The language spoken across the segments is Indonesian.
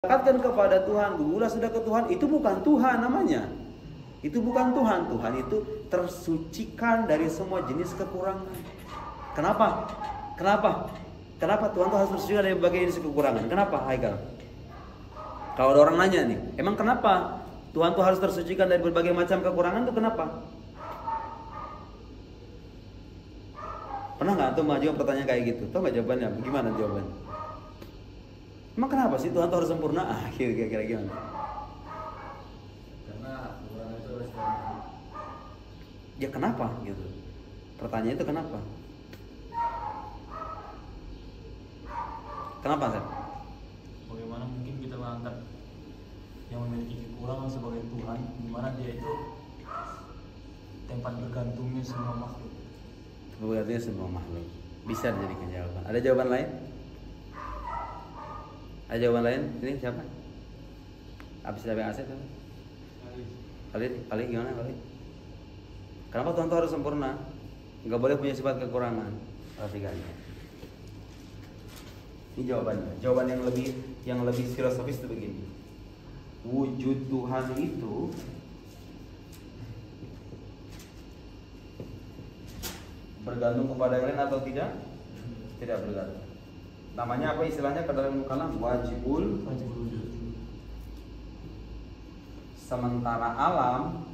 Dekatkan kepada Tuhan, berulah sudah ke Tuhan, itu bukan Tuhan namanya. Itu bukan Tuhan. Tuhan itu tersucikan dari semua jenis kekurangan. Kenapa? Kenapa Tuhan tuh harus tersucikan dari berbagai jenis kekurangan? Kenapa, Haikal? Kalau ada orang nanya nih, emang kenapa Tuhan tuh harus tersucikan dari berbagai macam kekurangan tuh kenapa? Pernah nggak tuh mengajukan pertanyaan kayak gitu? Tahu nggak jawabannya? Gimana jawabannya? Emang kenapa sih Tuhan tuh harus sempurna? Kira-kira gimana? Karena kekurangan itu harus Ya kenapa gitu? Pertanyaan itu kenapa? Kenapa, Seth? bagaimana mungkin kita mengangkat yang memiliki kekurangan sebagai Tuhan, di mana dia itu tempat bergantungnya semua makhluk. Berarti semua makhluk. Bisa dijadikan jawaban. Ada jawaban lain? Ada jawaban lain? Ini siapa? Habis dari Aset kan? Kali gimana kali? Kenapa Tuhan itu harus sempurna? Enggak boleh punya sifat kekurangan. Perhatikan. Ini jawabannya. Jawaban yang lebih filosofis itu begini. Wujud Tuhan itu bergantung kepada yang lain atau tidak? Tidak bergantung. Namanya apa istilahnya ke dalam kalam? Wajibul wujud. Sementara alam,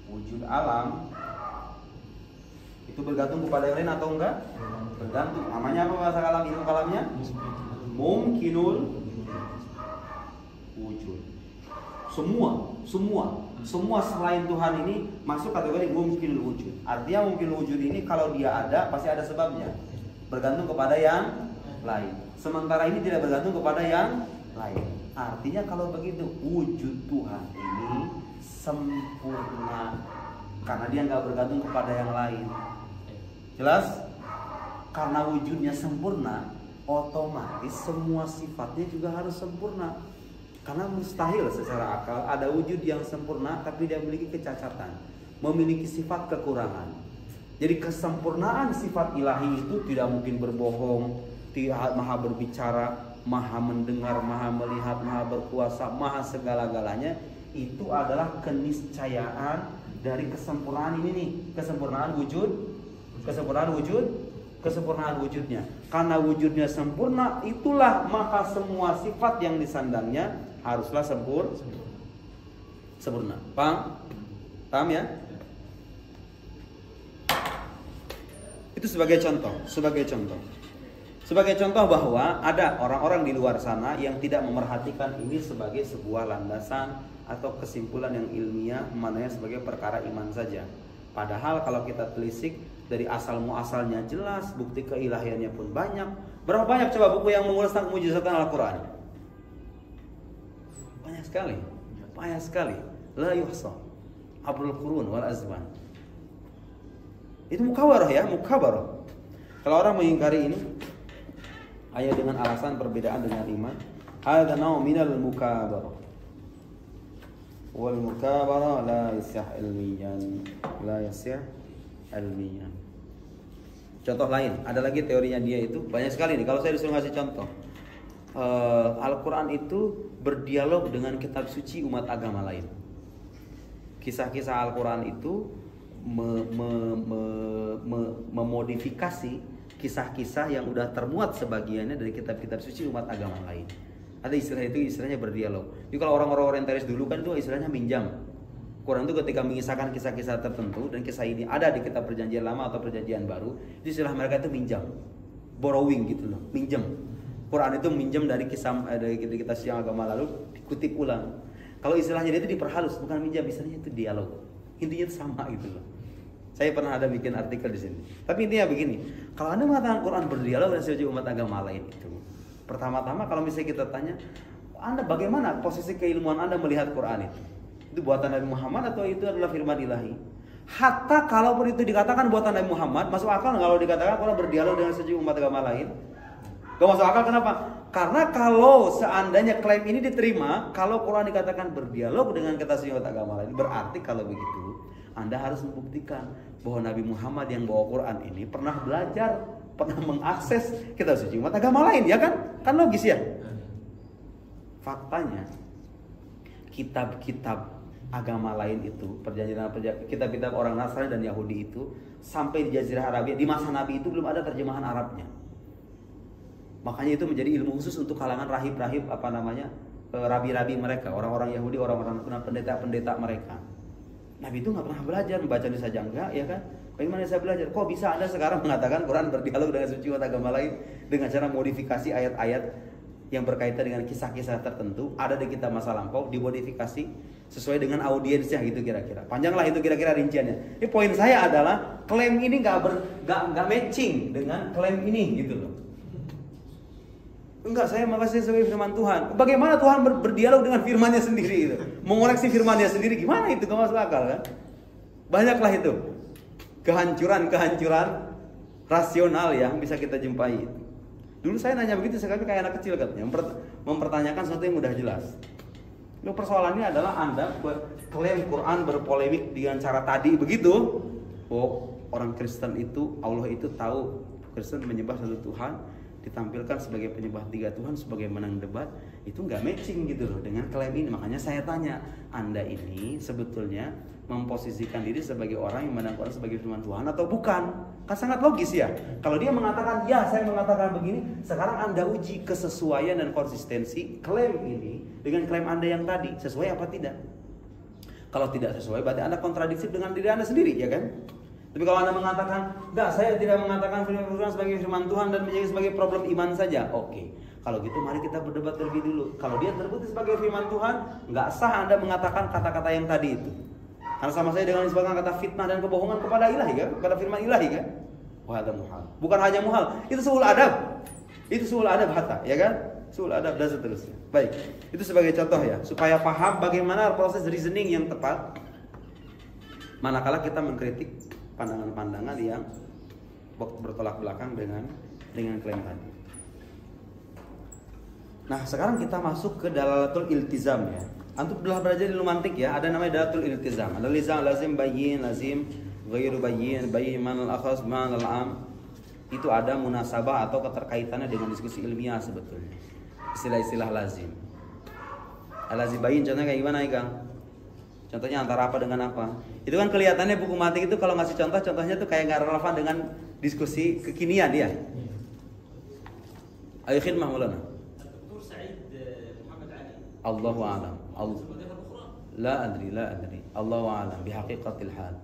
wujud alam itu bergantung kepada yang lain atau enggak? Bergantung. Namanya apa bahasa kalam? Ilmu kalamnya? Mungkinul wujud. Semua selain Tuhan ini masuk kategori mungkinul wujud. Artinya mungkinul wujud ini kalau dia ada pasti ada sebabnya. Bergantung kepada yang lain. Sementara ini tidak bergantung kepada yang lain. Artinya kalau begitu wujud Tuhan ini sempurna karena dia nggak bergantung kepada yang lain. Jelas? Karena wujudnya sempurna, otomatis semua sifatnya juga harus sempurna. Karena mustahil secara akal ada wujud yang sempurna tapi dia memiliki kecacatan, memiliki sifat kekurangan. Jadi kesempurnaan sifat ilahi itu tidak mungkin berbohong, tidak maha berbicara, maha mendengar, maha melihat, maha berkuasa, maha segala-galanya. Itu adalah keniscayaan dari kesempurnaan ini nih, kesempurnaan wujudnya. Karena wujudnya sempurna, itulah maka semua sifat yang disandangnya haruslah sempurna. Paham? Paham ya? Itu sebagai contoh bahwa ada orang-orang di luar sana yang tidak memerhatikan ini sebagai sebuah landasan atau kesimpulan yang ilmiah, memananya sebagai perkara iman saja. Padahal kalau kita telisik dari asal muasalnya jelas, bukti keilahiannya pun banyak. Berapa banyak coba buku yang mengulas tentang mujizatan Al-Quran? Banyak sekali. La yuhsa. Abrul Qurun wal Azman. Itu mukawarah ya, mukawarah. Kalau orang mengingkari ini, hanya dengan alasan perbedaan dengan iman, hadza naw minal mukabarah. Wal mukabarah la yasih ilmiyan. Contoh lain, ada lagi teorinya dia itu banyak sekali nih. Kalau saya disuruh ngasih contoh, Al-Quran itu berdialog dengan kitab suci umat agama lain. Kisah-kisah Al-Quran itu memodifikasi kisah-kisah yang udah termuat sebagiannya dari kitab-kitab suci umat agama lain. Ada istilah itu, istilahnya berdialog. Jadi kalau orang-orang orientalis dulu kan itu istilahnya minjam. Quran itu ketika mengisahkan kisah-kisah tertentu dan kisah ini ada di kitab perjanjian lama atau perjanjian baru, istilah mereka itu minjam, borrowing gitu loh, minjam. Quran itu minjam dari kisah dari kitab yang agama lalu dikutip ulang. Kalau istilahnya dia itu diperhalus, bukan minjam, istilahnya itu dialog. Intinya itu sama gitu loh. Saya pernah ada bikin artikel di sini. Tapi intinya begini, kalau Anda mengatakan Quran berdialog dengan suci umat agama lain itu, pertama-tama kalau misalnya kita tanya, Anda bagaimana posisi keilmuan Anda melihat Quran itu? Itu buatan Nabi Muhammad atau itu adalah firman ilahi? Hatta kalaupun itu dikatakan buatan Nabi Muhammad, masuk akal kalau dikatakan Quran berdialog dengan suci umat agama lain? Gak masuk akal, kenapa? Karena kalau seandainya klaim ini diterima, kalau Quran dikatakan berdialog dengan kitab suci umat agama lain, berarti kalau begitu Anda harus membuktikan bahwa Nabi Muhammad yang bawa Quran ini pernah belajar, pernah mengakses kitab suci umat agama lain, ya kan? Kan logis ya? Faktanya kitab-kitab agama lain itu, kitab-kitab orang Nasrani dan Yahudi itu sampai di Jazirah Arabia di masa Nabi itu belum ada terjemahan Arabnya. Makanya itu menjadi ilmu khusus untuk kalangan rahib-rahib rabi-rabi mereka, orang-orang Yahudi, orang-orang pendeta-pendeta mereka. Nabi itu nggak pernah belajar membaca saja enggak, ya kan? Bagaimana saya belajar? Kok bisa Anda sekarang mengatakan Quran berdialog dengan suci agama lain dengan cara modifikasi ayat-ayat yang berkaitan dengan kisah-kisah tertentu ada di kitab masa lampau, dimodifikasi sesuai dengan audiensnya gitu kira-kira. Panjanglah itu kira-kira rinciannya. Ini poin saya adalah klaim ini nggak matching dengan klaim ini gitu loh. Enggak, saya makasih sebagai firman Tuhan. Bagaimana Tuhan berdialog dengan firmannya sendiri itu? Mengoreksi firmannya sendiri gimana itu? Gak masuk akal kan? Banyaklah itu kehancuran rasional yang bisa kita jumpai. Dulu saya nanya begitu sekali kayak anak kecil katanya, mempertanyakan sesuatu yang mudah jelas. Lalu persoalannya adalah Anda klaim Quran berpolemik dengan cara tadi begitu. Oh, orang Kristen itu, Allah itu tahu Kristen menyembah satu Tuhan, ditampilkan sebagai penyembah tiga Tuhan sebagai menang debat, itu nggak matching gitu loh dengan klaim ini. Makanya saya tanya, Anda ini sebetulnya memposisikan diri sebagai orang yang memandang Quran sebagai firman Tuhan atau bukan? Kan sangat logis ya. Kalau dia mengatakan ya saya mengatakan begini, sekarang Anda uji kesesuaian dan konsistensi klaim ini dengan klaim Anda yang tadi, sesuai apa tidak? Kalau tidak sesuai berarti Anda kontradiksi dengan diri Anda sendiri, ya kan? Tapi kalau Anda mengatakan, enggak, saya tidak mengatakan firman Tuhan sebagai firman Tuhan dan menjadi sebagai problem iman saja. Oke, kalau gitu mari kita berdebat terlebih dulu. Kalau dia terbukti sebagai firman Tuhan, enggak sah Anda mengatakan kata-kata yang tadi itu. Karena sama saya dengan disebutkan kata fitnah dan kebohongan kepada ilahi kan? Kepada firman ilahi kan? Wah, ada muhal. Bukan hanya muhal, itu suul adab. Itu suul adab hatta, ya kan? Suul adab dan seterusnya. Baik, itu sebagai contoh ya, supaya paham bagaimana proses reasoning yang tepat manakala kita mengkritik pandangan-pandangan yang bertolak belakang dengan klaim tadi. Nah, sekarang kita masuk ke dalalatul iltizam ya. Antum telah belajar di lumantik ya, ada namanya dalalatul iltizam. Ada lazim bayyin, lazim ghairu bayyin, bayyin man al-akhas man al-am. Itu ada munasabah atau keterkaitannya dengan diskusi ilmiah sebetulnya. Istilah-istilah lazim. Al-lazim bayyin contohnya kayak gimana ya, Kang? Contohnya antara apa dengan apa? Itu kan kelihatannya buku matik itu kalau ngasih contohnya tuh kayak nggak relevan dengan diskusi kekinian dia. Ayo khidmah Maulana. Allahu a'lam. La adri. Allahu a'lam bihaqiqatil hal.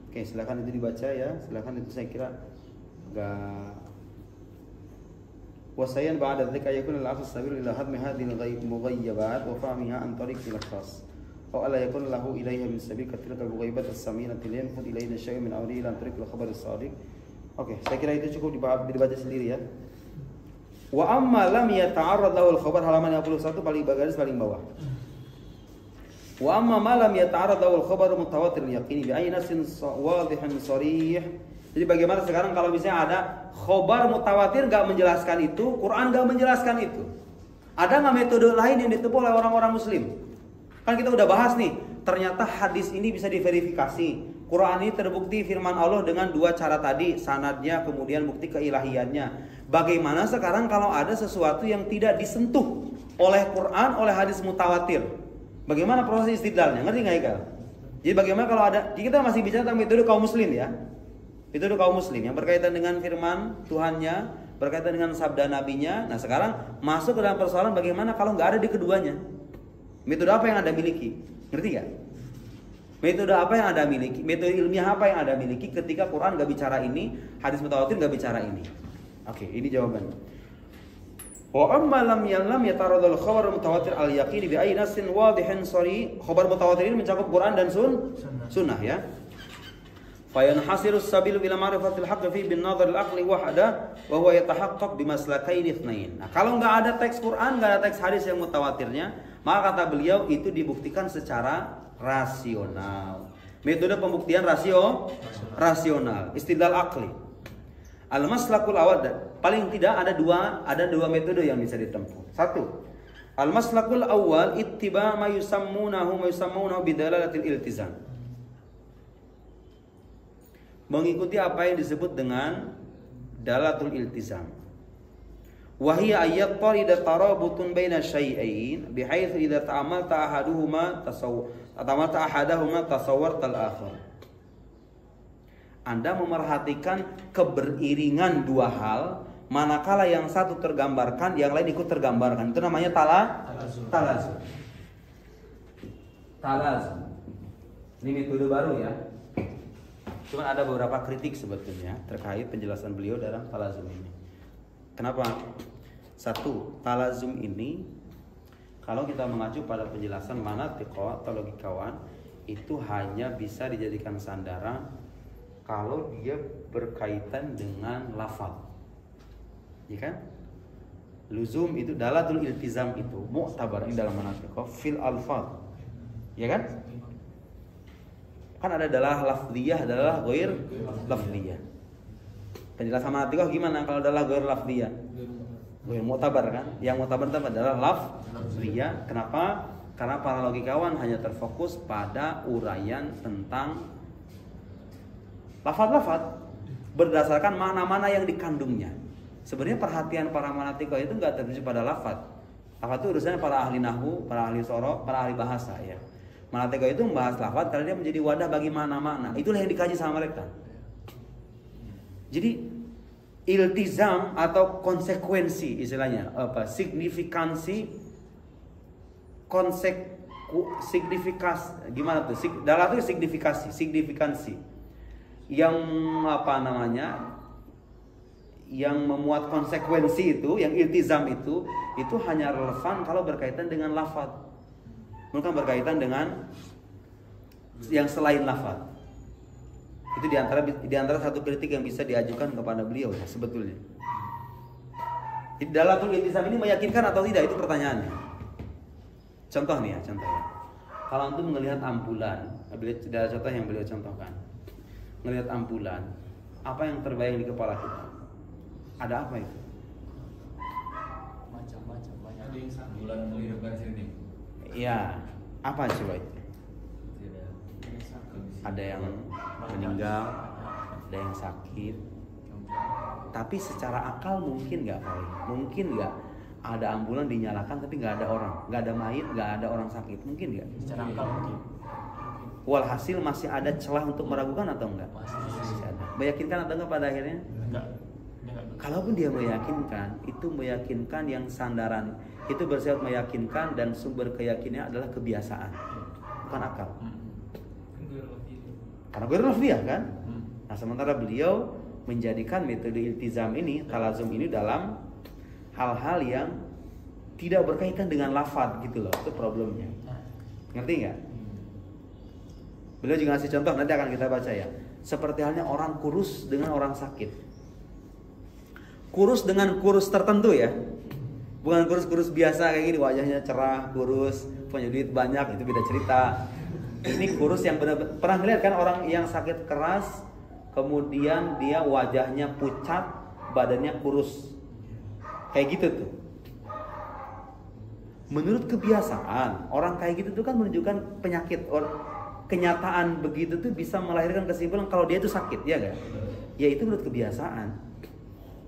Oke, silakan itu dibaca ya. Silakan itu saya kira enggak. Wasayan ba'da dzalika yakun al-'afs sabil ila hadmi hadhihi al-mughayyabat wa fahmiha an tariq al-khas. Aw alla yakun lahu ilayha min sabil kathirat al-mughayyabat as-saminati yanfud ilayna syai'un min awlihi an tariq al-khabar as-sadiq. Oke, saya kira itu cukup dibaca sendiri ya. Wa amma lam yata'arrad lahu al-khabar halaman 51 paling bawah. Wa amma ma lam yata'arrad lahu al-khabar mutawatir yaqini bi ayyi nasin wadihin sharih. Jadi bagaimana sekarang kalau misalnya ada khabar mutawatir enggak menjelaskan itu, Quran enggak menjelaskan itu. Ada enggak metode lain yang ditempuh oleh orang-orang muslim? Kan kita udah bahas nih, ternyata hadis ini bisa diverifikasi. Quran ini terbukti firman Allah dengan dua cara tadi, sanadnya kemudian bukti keilahiannya. Bagaimana sekarang kalau ada sesuatu yang tidak disentuh oleh Quran, oleh hadis mutawatir? Bagaimana proses istidlalnya? Ngerti nggak ya? Jadi bagaimana kalau ada? Kita masih bicara tentang metode kaum muslim ya. Metode kaum muslim yang berkaitan dengan firman Tuhannya, berkaitan dengan sabda nabinya. Nah sekarang masuk ke dalam persoalan bagaimana kalau nggak ada di keduanya? Metode apa yang Anda miliki? Ngerti nggak? Metode apa yang Anda miliki? Metode ilmiah apa yang Anda miliki ketika Quran nggak bicara ini, hadis mutawatir nggak bicara ini? Oke, ini jawabannya. Wa amma lam yataradul khabar mutawatir al yaqini bi ayyi nasin wadihin sharih. Khabar mutawatir ini mencakup Quran dan sunnah ya. Fa yanhasiru as-sabil ila ma'rifatil haqq fi bin nadhar al-aqli wahda wa huwa yatahaqqaq bi maslakain itsnain. Nah, kalau enggak ada teks Quran, enggak ada teks hadis yang mutawatirnya, maka kata beliau itu dibuktikan secara rasional. Metode pembuktian rasional, istidlal aqli. Al-maslakul awal, paling tidak ada dua metode yang bisa ditempuh. Satu, al-maslakul awal ittiba ma yusammunahu bidalalatil iltizam. mengikuti apa yang disebut dengan dalatul iltizam. Wa hiya ayat tarida tarabutun baina syai'ain bihaitsu idza ta'amalta ahaduhuma tasawwarta al-akhar. Anda memerhatikan keberiringan dua hal, manakala yang satu tergambarkan, yang lain ikut tergambarkan. Itu namanya talazum. Ini metode baru ya. Cuman ada beberapa kritik sebetulnya terkait penjelasan beliau dalam talazum ini. Kenapa? Satu, talazum ini kalau kita mengacu pada penjelasan manatiq atau logikawan, itu hanya bisa dijadikan sandaran kalau dia berkaitan dengan lafaz. Ya kan? Luzum itu dalatul iltizam itu mu'tabar dalam manatiq fil alfaz. Ya kan? Kan ada dalah lafziyah, dalah ghair lafziyah. Penjelasan manatiq gimana kalau dalah ghair lafziyah? Ghair mu'tabar kan? Yang mu'tabar itu adalah lafziyah. Kenapa? Karena para logikawan hanya terfokus pada uraian tentang lafaz-lafaz berdasarkan mana-mana yang dikandungnya. Sebenarnya perhatian para manatiq itu enggak tertuju pada lafaz. Lafaz itu urusannya para ahli nahwu, para ahli sorok, para ahli bahasa ya. Manatiq itu membahas lafaz karena dia menjadi wadah bagi mana-mana. Itulah yang dikaji sama mereka. Jadi iltizam atau konsekuensi istilahnya apa? Signifikansi signifikasi gimana tuh? Dalam itu signifikansi yang apa namanya? Yang memuat konsekuensi itu, yang iltizam itu hanya relevan kalau berkaitan dengan lafaz. Bukan berkaitan dengan yang selain lafaz. Itu diantara satu kritik yang bisa diajukan kepada beliau ya, sebetulnya. Dalatul iltizam ini meyakinkan atau tidak, itu pertanyaannya. Contoh nih ya, contohnya. Kalau antum melihat ampulan, ada contoh yang beliau contohkan. Melihat ampulan, apa yang terbayang di kepala kita? Ada apa itu? Macam-macam banyak. Ada yang ambulan melirikkan sini. Iya, apa coba itu? Ada yang meninggal, ada yang sakit. Tapi secara akal mungkin nggak, Pak? Mungkin nggak ada ambulan dinyalakan tapi nggak ada orang, nggak ada mayit, nggak ada orang sakit, mungkin nggak? Secara akal mungkin. Walhasil masih ada celah untuk meragukan atau enggak? Masih ada. Meyakinkan atau enggak pada akhirnya? Enggak. Kalaupun dia meyakinkan, itu meyakinkan yang sandaran itu bersifat meyakinkan dan sumber keyakinannya adalah kebiasaan, bukan akal. Karena gue lafziyah kan. Nah sementara beliau menjadikan metode iltizam ini, talazum ini dalam hal-hal yang tidak berkaitan dengan lafaz gitu loh, itu problemnya. Ngerti nggak? Beliau juga ngasih contoh, nanti akan kita baca ya. Seperti halnya orang kurus dengan orang sakit. Kurus dengan kurus tertentu ya, bukan kurus-kurus biasa kayak gini, wajahnya cerah, kurus, punya duit banyak, itu beda cerita. Ini kurus yang benar-benar, pernah lihat kan orang yang sakit keras, kemudian dia wajahnya pucat, badannya kurus, kayak gitu tuh. Menurut kebiasaan, orang kayak gitu tuh kan menunjukkan penyakit. Kenyataan begitu tuh bisa melahirkan kesimpulan kalau dia itu sakit, ya nggak? Ya itu menurut kebiasaan.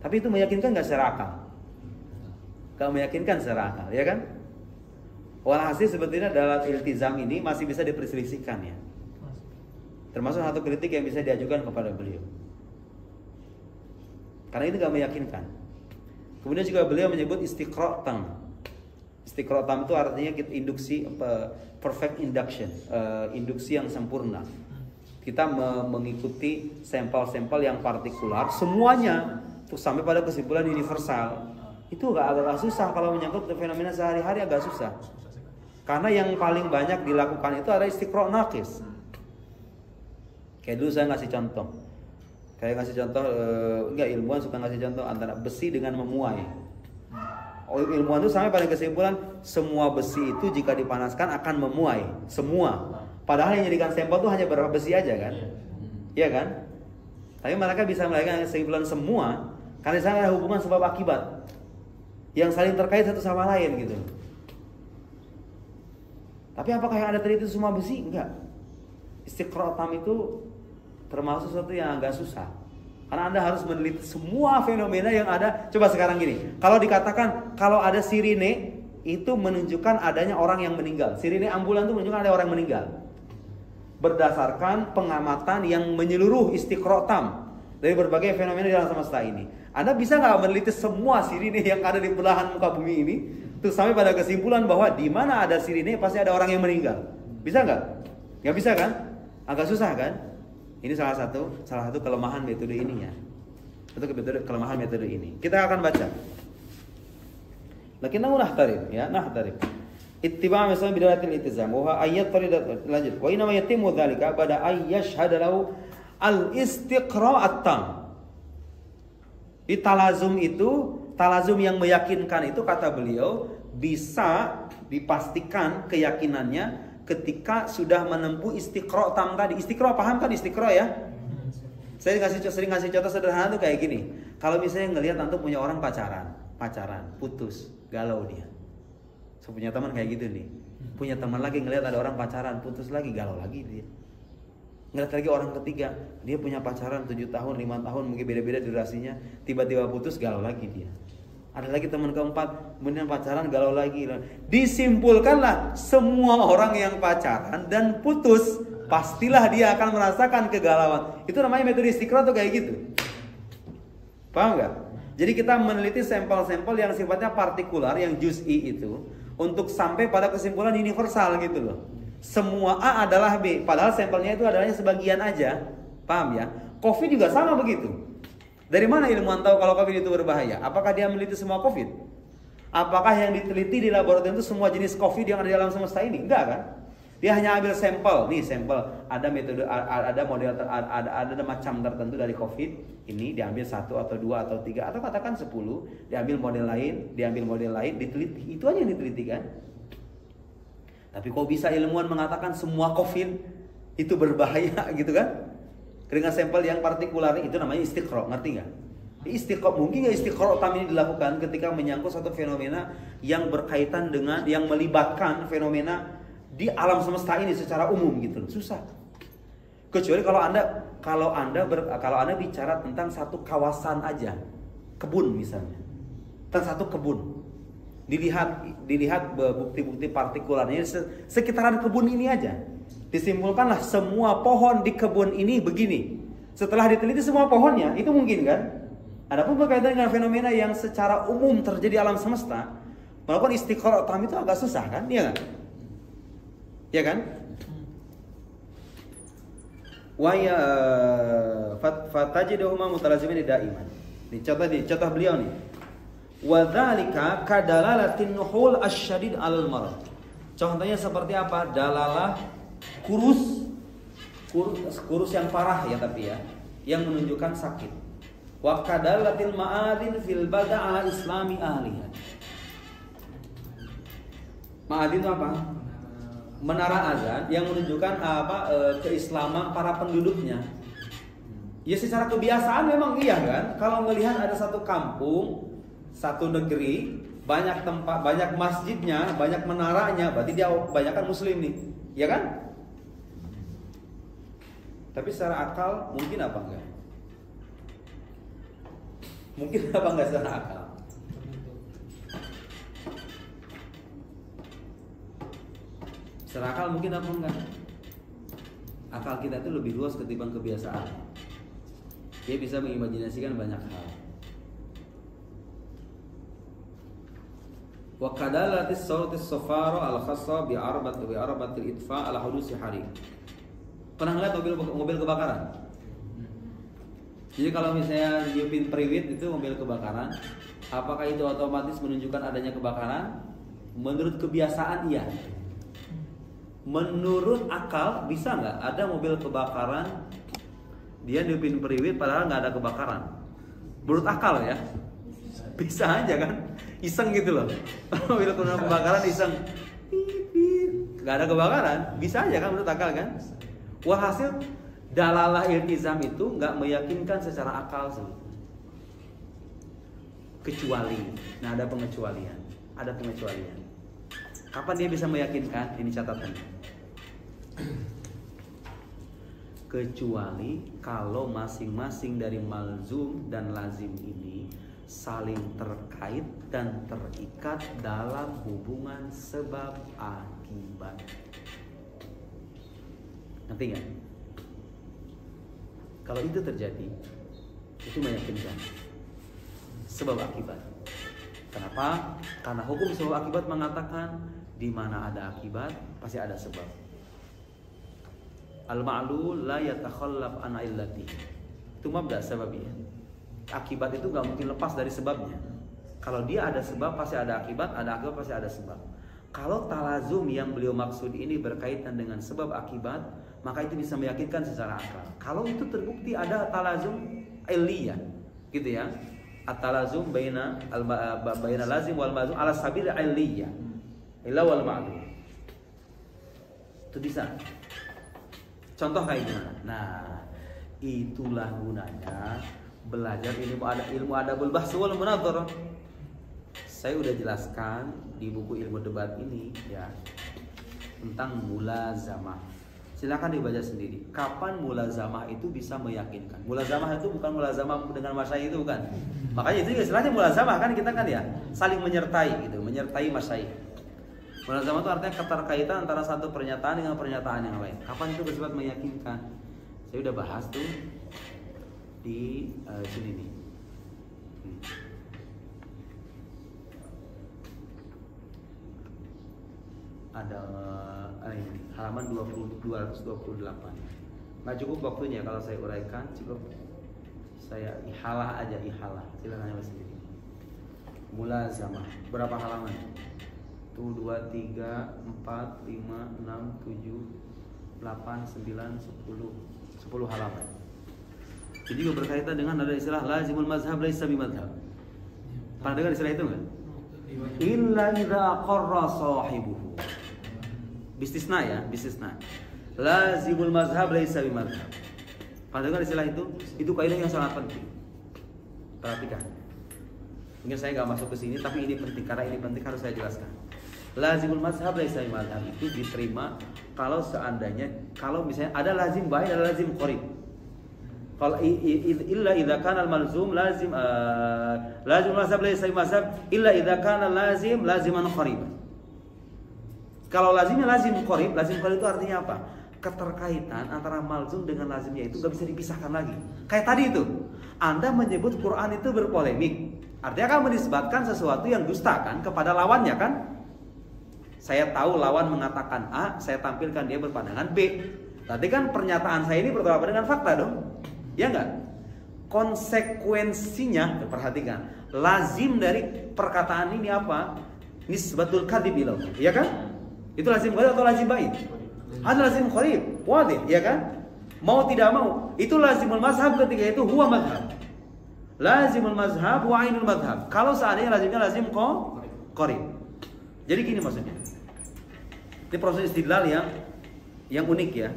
Tapi itu meyakinkan nggak secara akal? Gak meyakinkan secara akal, ya kan? Walhasil sebetulnya dalam iltizam ini masih bisa diperselisihkan ya. Termasuk satu kritik yang bisa diajukan kepada beliau. Karena itu gak meyakinkan. Kemudian juga beliau menyebut istiqra' tam. Istiqra' tam itu artinya induksi, perfect induction, induksi yang sempurna. Kita mengikuti sampel-sampel yang partikular, semuanya untuk sampai pada kesimpulan universal. Itu agak susah kalau menyangkut fenomena sehari-hari, agak susah. Karena yang paling banyak dilakukan itu adalah istiqra' naqis. Kayak dulu saya ngasih contoh. Kayak ngasih contoh, enggak, ilmuwan suka ngasih contoh antara besi dengan memuai. Ilmuwan itu sampai pada kesimpulan semua besi itu jika dipanaskan akan memuai, semua. Padahal yang jadikan sampel itu hanya beberapa besi aja kan? Iya kan? Tapi mereka bisa melahirkan kesimpulan semua karena di sana ada hubungan sebab akibat yang saling terkait satu sama lain gitu. Tapi apakah yang ada tadi itu semua besi? Enggak. Istiqra' tam itu termasuk sesuatu yang agak susah. Karena Anda harus meneliti semua fenomena yang ada. Coba sekarang gini, kalau dikatakan kalau ada sirine itu menunjukkan adanya orang yang meninggal. Sirine ambulan itu menunjukkan ada orang yang meninggal. Berdasarkan pengamatan yang menyeluruh istiqra' tam dari berbagai fenomena di alam semesta ini. Anda bisa nggak meneliti semua sirine yang ada di belahan muka bumi ini, terus sampai pada kesimpulan bahwa di mana ada sirine pasti ada orang yang meninggal? Bisa nggak? Nggak bisa kan? Agak susah kan? Ini salah satu kelemahan metode ini ya. Itu kelemahan metode ini. Kita akan baca. Lakinnahu nahtarib ya, nahtarib. Ittiba' misalnya bidayatil iltizam wa ayat taridat lanjut. Wa inma yatimmu dzalika pada ayyashhada lahu al-istiqra' at-tam. Di talazum itu, talazum yang meyakinkan itu kata beliau bisa dipastikan keyakinannya ketika sudah menempuh istiqra' tam tadi. Istiqra' paham kan istiqra' ya? Saya sering ngasih contoh sederhana tuh kayak gini. Kalau misalnya ngelihat antum punya orang pacaran, putus, galau dia. Saya punya teman kayak gitu nih. Punya teman lagi ngelihat ada orang pacaran, putus lagi, galau lagi dia. Ngelihat lagi orang ketiga, dia punya pacaran 7 tahun, 5 tahun, mungkin beda-beda durasinya, tiba-tiba putus, galau lagi dia. Ada lagi teman keempat, kemudian pacaran, galau lagi. Disimpulkanlah semua orang yang pacaran dan putus, pastilah dia akan merasakan kegalauan. Itu namanya metode istiqra' tuh kayak gitu. Paham nggak? Jadi kita meneliti sampel-sampel yang sifatnya partikular, yang juz'i itu, untuk sampai pada kesimpulan universal gitu loh. Semua A adalah B, padahal sampelnya itu adalah sebagian aja. Paham ya? Covid juga sama begitu. Dari mana ilmuwan tahu kalau COVID itu berbahaya? Apakah dia meneliti semua COVID? Apakah yang diteliti di laboratorium itu semua jenis COVID yang ada di alam semesta ini? Enggak kan? Dia hanya ambil sampel. Nih sampel, ada metode, ada model, ada macam tertentu dari COVID. Ini diambil 1 atau 2 atau 3 atau katakan 10. Diambil model lain, diteliti. Itu aja yang diteliti kan? Tapi kok bisa ilmuwan mengatakan semua COVID itu berbahaya gitu kan? Dengan sampel yang partikular itu namanya istiqra', ngerti nggak? Istiqra' mungkin nggak istiqra' tam ini dilakukan ketika menyangkut satu fenomena yang berkaitan dengan, yang melibatkan fenomena di alam semesta ini secara umum gitu, susah. Kecuali kalau anda bicara tentang satu kawasan aja, kebun misalnya, tentang satu kebun, dilihat bukti-bukti partikularnya sekitaran kebun ini aja. Disimpulkanlah semua pohon di kebun ini begini. Setelah diteliti semua pohonnya, itu mungkin kan? Adapun berkaitan dengan fenomena yang secara umum terjadi alam semesta, melakukan istiqra' tam itu agak susah kan? Iya kan? Iya kan? Wa ya fatajiduhuma mutalazimin daiman. Ini contoh beliau nih. Wa dzalika kadalalatin nuhul asyadid al marad. Contohnya seperti apa? Dalalah kurus yang parah ya, tapi ya, yang menunjukkan sakit. Wa kadalatil ma'adin fil bada'a islami ahliha. Ma'adin itu apa? Menara azan yang menunjukkan keislaman para penduduknya. Ya secara kebiasaan memang iya kan. Kalau melihat ada satu kampung, satu negeri, banyak tempat, banyak masjidnya, banyak menaranya, berarti dia kebanyakan muslim nih, ya kan? Tapi secara akal mungkin apa enggak? Mungkin apa enggak secara akal? Secara akal mungkin apa enggak? Akal kita itu lebih luas ketimbang kebiasaan. Dia bisa mengimajinasikan banyak hal. Wa kadalatis sawtis safara al-khassa bi arbatil itfa ala hudusi hari. Pernah ngeliat mobil kebakaran? Jadi kalau misalnya niupin periwit itu mobil kebakaran, apakah itu otomatis menunjukkan adanya kebakaran? Menurut kebiasaan iya. Menurut akal bisa nggak ada mobil kebakaran dia niupin periwit padahal nggak ada kebakaran? Menurut akal ya, bisa aja kan? Iseng gitu loh. Mobil kebakaran iseng, nggak ada kebakaran, bisa aja kan menurut akal kan? Walhasil dalalah iltizam itu nggak meyakinkan secara akal sih. Kecuali, nah ada pengecualian. Kapan dia bisa meyakinkan? Ini catatan. kecuali kalau masing-masing dari malzum dan lazim ini saling terkait dan terikat dalam hubungan sebab akibat. Ngerti nggak? Kalau itu terjadi, itu meyakinkan sebab akibat. Kenapa? Karena hukum sebab akibat mengatakan di mana ada akibat pasti ada sebab. Al-ma'lul la yatakhallaf an illati. Itu mabda sebabnya. Akibat itu gak mungkin lepas dari sebabnya. Kalau dia ada sebab pasti ada akibat pasti ada sebab. Kalau talazum yang beliau maksud ini berkaitan dengan sebab akibat, maka itu bisa meyakinkan secara akal. Kalau itu terbukti ada talazum iliyah, gitu ya. At-talazum baina lazim wal mazum ala sabil iliyah. Illa wal ma'lum. Itu bisa. Contoh kayak gimana? Nah, itulah gunanya belajar ilmu adabul bahs wal munadharah. Saya udah jelaskan di buku ilmu debat ini ya tentang mulazamah. Silakan dibaca sendiri. Kapan mulazamah itu bisa meyakinkan? Mulazamah itu bukan mulazamah dengan masyayikh itu bukan. Makanya itu istilahnya mulazamah kan kita kan ya saling menyertai gitu, menyertai masyayikh. Mulazamah itu artinya keterkaitan antara satu pernyataan dengan pernyataan yang lain. Kapan itu bersifat meyakinkan? Saya udah bahas tuh di sini nih. Ada ini halaman 228. Nggak cukup waktunya kalau saya uraikan, cukup saya ihalah aja ihalah. Silakan aja sendiri. Mulazamah berapa halaman? 1, 2, 3, 4, 5, 6, 7, 8, 9, 10 halaman. Jadi juga berkaitan dengan ada istilah lazimul mazhab laisa bimadhab. Pernah dengar istilah itu enggak? Illa idza aqarra sahibuhu. Bisnisna ya, bisnisna. Lazimul mazhab laisa bimadhab. Pernah dengar istilah itu? Itu kaidah yang sangat penting. Perhatikan. Mungkin saya nggak masuk ke sini, tapi ini penting karena ini penting harus saya jelaskan. Lazimul mazhab laisa bimadhab itu diterima kalau seandainya kalau misalnya ada lazim baik ada lazim qarib. Kalau illa idza kana al-malzum lazim lazim mazhab laisa mazhab illa idza kana lazim laziman qarib. Kalau lazimnya lazim qarib itu artinya apa? Keterkaitan antara malzum dengan lazimnya itu gak bisa dipisahkan lagi. Kayak tadi itu, Anda menyebut Quran itu berpolemik. Artinya kan menisbatkan sesuatu yang dusta kan kepada lawannya kan? Saya tahu lawan mengatakan A, saya tampilkan dia berpandangan B. Tadi kan pernyataan saya ini bertolak dengan fakta dong. Ya enggak? Konsekuensinya, perhatikan. Lazim dari perkataan ini apa? Nisbatul kadhib ilau. Iya kan? Itu lazim qarib atau lazim baik? Ada lazim qarib, wadih, ya kan? Mau tidak mau, itu lazimul mazhab ketika itu huwa mazhab. Lazimul mazhab wa ainul mazhab. Kalau seandainya lazimnya lazim qarib. Jadi gini maksudnya. Ini proses istidlal yang unik ya.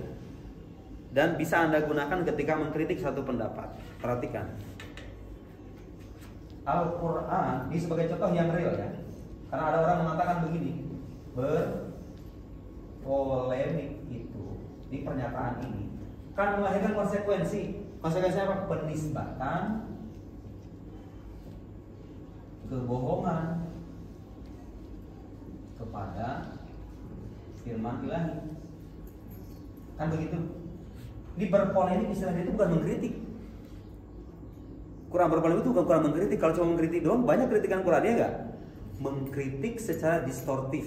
Dan bisa Anda gunakan ketika mengkritik satu pendapat. Perhatikan. Al-Quran ini sebagai contoh yang real ya. Karena ada orang mengatakan begini, berpolemik itu di pernyataan ini kan melahirkan konsekuensi. Konsekuensinya apa? Penisbatan kebohongan kepada firman ilahi. Kan begitu. Ini berpolemik istilahnya itu bukan mengkritik. Quran berpolemik itu bukan Quran mengkritik. Kalau cuma mengkritik doang, banyak kritikan Quran, ya enggak? Mengkritik secara distortif.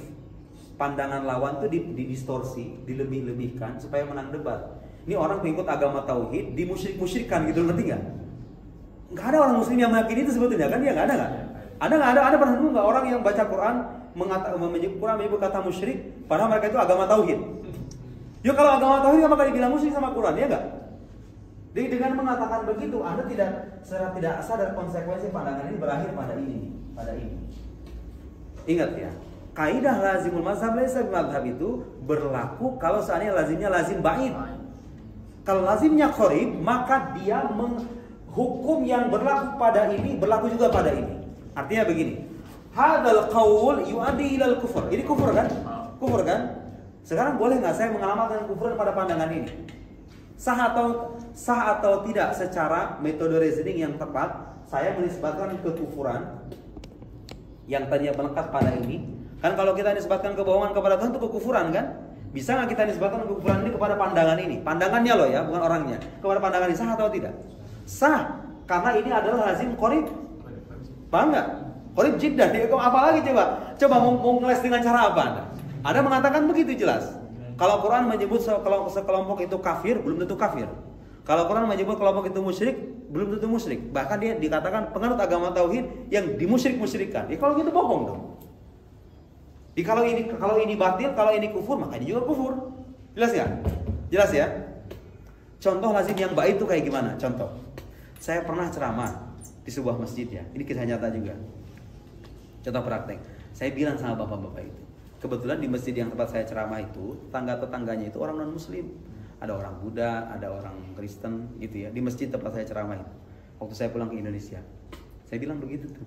Pandangan lawan tuh didistorsi, dilebih-lebihkan supaya menang debat. Ini orang pengikut agama tauhid dimusyrik-musyrikkan gitu, ngerti enggak? Enggak ada orang muslim yang meyakini itu sebetulnya kan? Dia enggak ada enggak? Ada pernah nemu enggak orang yang baca Quran menyebut kata musyrik padahal mereka itu agama tauhid? Ya kalau agama tauhid maka dibilang musyrik sama Quran, ya enggak? Jadi dengan mengatakan begitu, Anda secara tidak sadar konsekuensi pandangan ini berakhir pada ini. Ingat ya, kaidah lazimul mazhab laisa mazhab itu berlaku kalau seandainya lazimnya lazim ba'id. Kalau lazimnya qarib, maka dia hukum yang berlaku pada ini berlaku juga pada ini. Artinya begini, hadzal qaul yu'addi ilal kufur. Ini kufur kan? Kufur kan? Sekarang boleh nggak saya mengalamatkan kufur pada pandangan ini? Sah atau tidak secara metode reasoning yang tepat saya menisbatkan kekufuran yang tadinya melekat pada ini. Kan kalau kita nisbatkan kebohongan kepada Tuhan itu kekufuran kan? Bisa nggak kita nisbatkan kekufuran ini kepada pandangan ini? Pandangannya loh ya, bukan orangnya. Kepada pandangan ini sah atau tidak? Sah, karena ini adalah lazim qorib. Paham nggak? Qorib jiddah. Apa lagi coba? Coba mau ngeles dengan cara apa Anda? Ada mengatakan begitu jelas. Kalau Quran menyebut sekelompok itu kafir, belum tentu kafir. Kalau Quran menyebut kelompok itu musyrik, belum tentu musyrik. Bahkan dia dikatakan penganut agama tauhid yang dimusyrik-musyrikkan. Ya kalau gitu bohong dong. Kalau ini batil, kalau ini kufur, maka ini juga kufur. Jelas ya? Jelas ya? Contoh lazim yang baik itu kayak gimana? Contoh. Saya pernah ceramah di sebuah masjid ya. Ini kisah nyata juga. Contoh praktek. Saya bilang sama bapak-bapak itu. Kebetulan di masjid yang tempat saya ceramah itu, tetangga-tetangganya itu orang non-muslim. Ada orang Buddha, ada orang Kristen gitu ya. Di masjid tempat saya ceramah itu. Waktu saya pulang ke Indonesia. Saya bilang begitu tuh.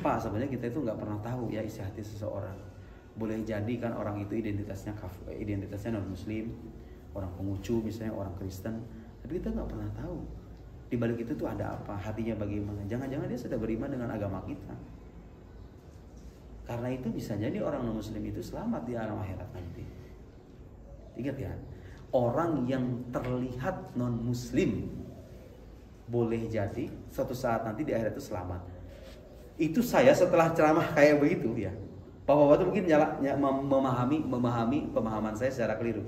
Pak, sebenarnya kita itu nggak pernah tahu ya isi hati seseorang. Boleh jadi kan orang itu identitasnya non-muslim, orang pengucu misalnya, orang Kristen. Tapi kita nggak pernah tahu. Di balik itu tuh ada apa, hatinya bagaimana. Jangan-jangan dia sudah beriman dengan agama kita. Karena itu bisa jadi orang non-muslim itu selamat di alam akhirat nanti. Ingat ya, orang yang terlihat non-muslim boleh jadi suatu saat nanti di akhirat itu selamat. Itu saya setelah ceramah kayak begitu ya. Bapak-bapak itu mungkin memahami pemahaman saya secara keliru.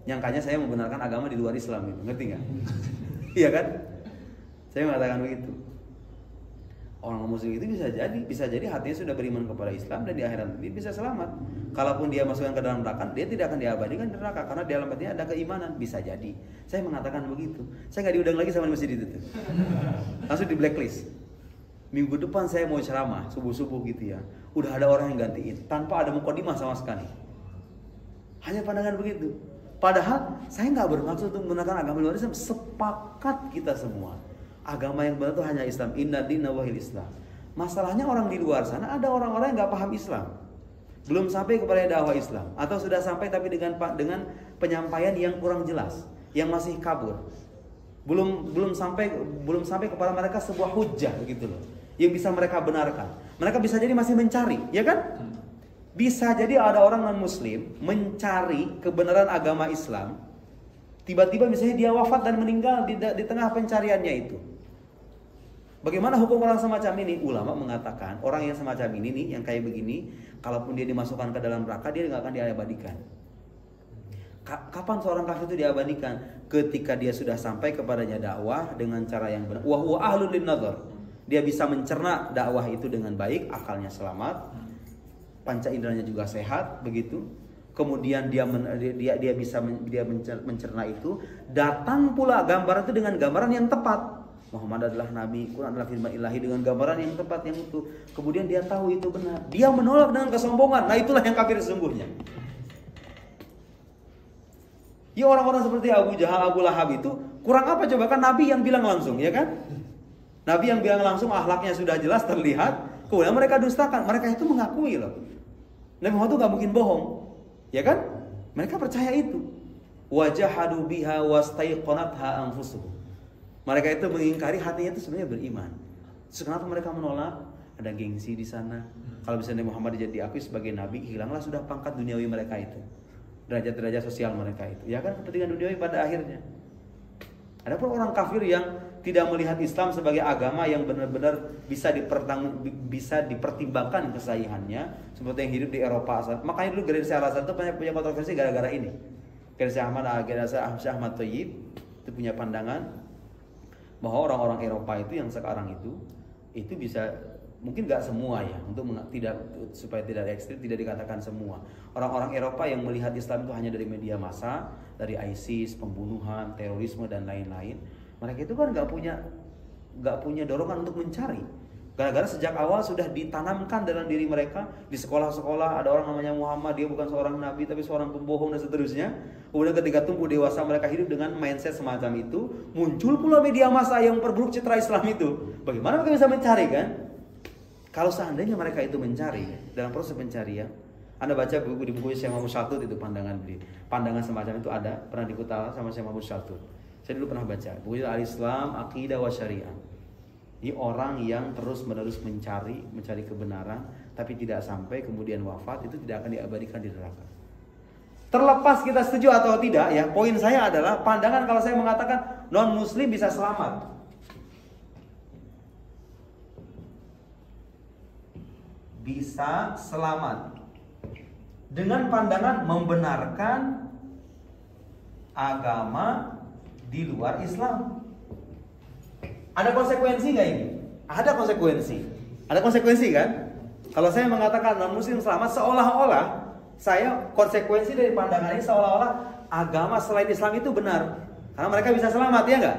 Nyangkanya saya membenarkan agama di luar Islam itu, ngerti nggak? Iya kan? Saya mengatakan begitu. Orang muslim itu bisa jadi hatinya sudah beriman kepada Islam dan di akhirat nanti bisa selamat. Kalaupun dia masukkan ke dalam neraka, dia tidak akan diabadikan di neraka karena di dalam hatinya ada keimanan. Bisa jadi. Saya mengatakan begitu. Saya nggak diundang lagi sama masjid itu. Langsung di blacklist. Minggu depan saya mau ceramah subuh-subuh gitu ya. Udah ada orang yang gantiin tanpa ada mukadimah sama sekali. Hanya pandangan begitu. Padahal saya nggak bermaksud untuk menggunakan agama luar Islam. Sepakat kita semua. Agama yang benar itu hanya Islam. Inna dina wahil Islam. Masalahnya orang di luar sana ada orang-orang yang nggak paham Islam. Belum sampai kepada dakwah Islam. Atau sudah sampai tapi dengan penyampaian yang kurang jelas. Yang masih kabur. Belum sampai kepada mereka sebuah hujjah gitu loh. Yang bisa mereka benarkan. Mereka bisa jadi masih mencari, ya kan? Bisa jadi ada orang non-muslim mencari kebenaran agama Islam. Tiba-tiba misalnya dia wafat dan meninggal di tengah pencariannya itu. Bagaimana hukum orang semacam ini? Ulama mengatakan orang yang semacam ini nih, yang kayak begini, kalaupun dia dimasukkan ke dalam neraka, dia nggak akan diabadikan. Kapan seorang kafir itu diabadikan? Ketika dia sudah sampai kepadanya dakwah dengan cara yang benar. Wa huwa ahlun linnadhar. Dia bisa mencerna dakwah itu dengan baik, akalnya selamat, panca inderanya juga sehat, begitu. Kemudian dia bisa mencerna itu. Datang pula gambaran itu dengan gambaran yang tepat. Muhammad adalah Nabi, Quran adalah firman Ilahi dengan gambaran yang tepat yang itu. Kemudian dia tahu itu benar. Dia menolak dengan kesombongan. Nah itulah yang kafir sesungguhnya. Ya orang-orang seperti Abu Jahal, Abu Lahab itu kurang apa coba, kan Nabi yang bilang langsung, ya kan? Nabi yang bilang langsung, akhlaknya sudah jelas terlihat. Kemudian mereka dustakan, mereka itu mengakui loh. Nabi Muhammad itu gak mungkin bohong, ya kan? Mereka percaya itu. Wajahadu biha wastaiqanatha anfusuhum. Mereka itu mengingkari, hatinya itu sebenarnya beriman. Terus kenapa mereka menolak? Ada gengsi di sana. Kalau misalnya Muhammad jadi diakui sebagai nabi, hilanglah sudah pangkat duniawi mereka itu. Derajat-derajat sosial mereka itu. Ya kan, kepentingan duniawi pada akhirnya. Adapun orang kafir yang tidak melihat Islam sebagai agama yang benar-benar bisa dipertimbangkan kesahihannya, seperti yang hidup di Eropa. Makanya dulu Generasi Al-Azhar itu punya kontroversi gara-gara ini. Generasi Ahmad Thayyib itu punya pandangan bahwa orang-orang Eropa itu yang sekarang itu bisa, mungkin nggak semua ya, supaya tidak ekstrim, tidak dikatakan semua. Orang-orang Eropa yang melihat Islam itu hanya dari media massa, dari ISIS, pembunuhan, terorisme dan lain-lain. Mereka itu kan nggak punya dorongan untuk mencari. Gara-gara sejak awal sudah ditanamkan dalam diri mereka. Di sekolah-sekolah ada orang namanya Muhammad, dia bukan seorang nabi tapi seorang pembohong dan seterusnya. Kemudian ketika tumbuh dewasa mereka hidup dengan mindset semacam itu. Muncul pula media massa yang memperburuk citra Islam itu. Bagaimana mereka bisa mencari kan? Kalau seandainya mereka itu mencari, dalam proses pencarian, Anda baca buku di buku Syekh Mahmud Syaltut itu pandangan semacam itu ada pernah dikutip sama Syekh Mahmud Syaltut. Saya dulu pernah baca buku Al-Islam, Aqidah wa Syariah. Ini orang yang terus-menerus mencari kebenaran tapi tidak sampai kemudian wafat, itu tidak akan diabadikan di neraka. Terlepas kita setuju atau tidak ya, poin saya adalah pandangan kalau saya mengatakan non muslim bisa selamat. Bisa selamat dengan pandangan membenarkan agama di luar Islam. Ada konsekuensi nggak ini? Ada konsekuensi. Ada konsekuensi kan? Kalau saya mengatakan non muslim selamat, seolah-olah saya konsekuensi dari pandangan ini seolah-olah agama selain Islam itu benar. Karena mereka bisa selamat, ya nggak?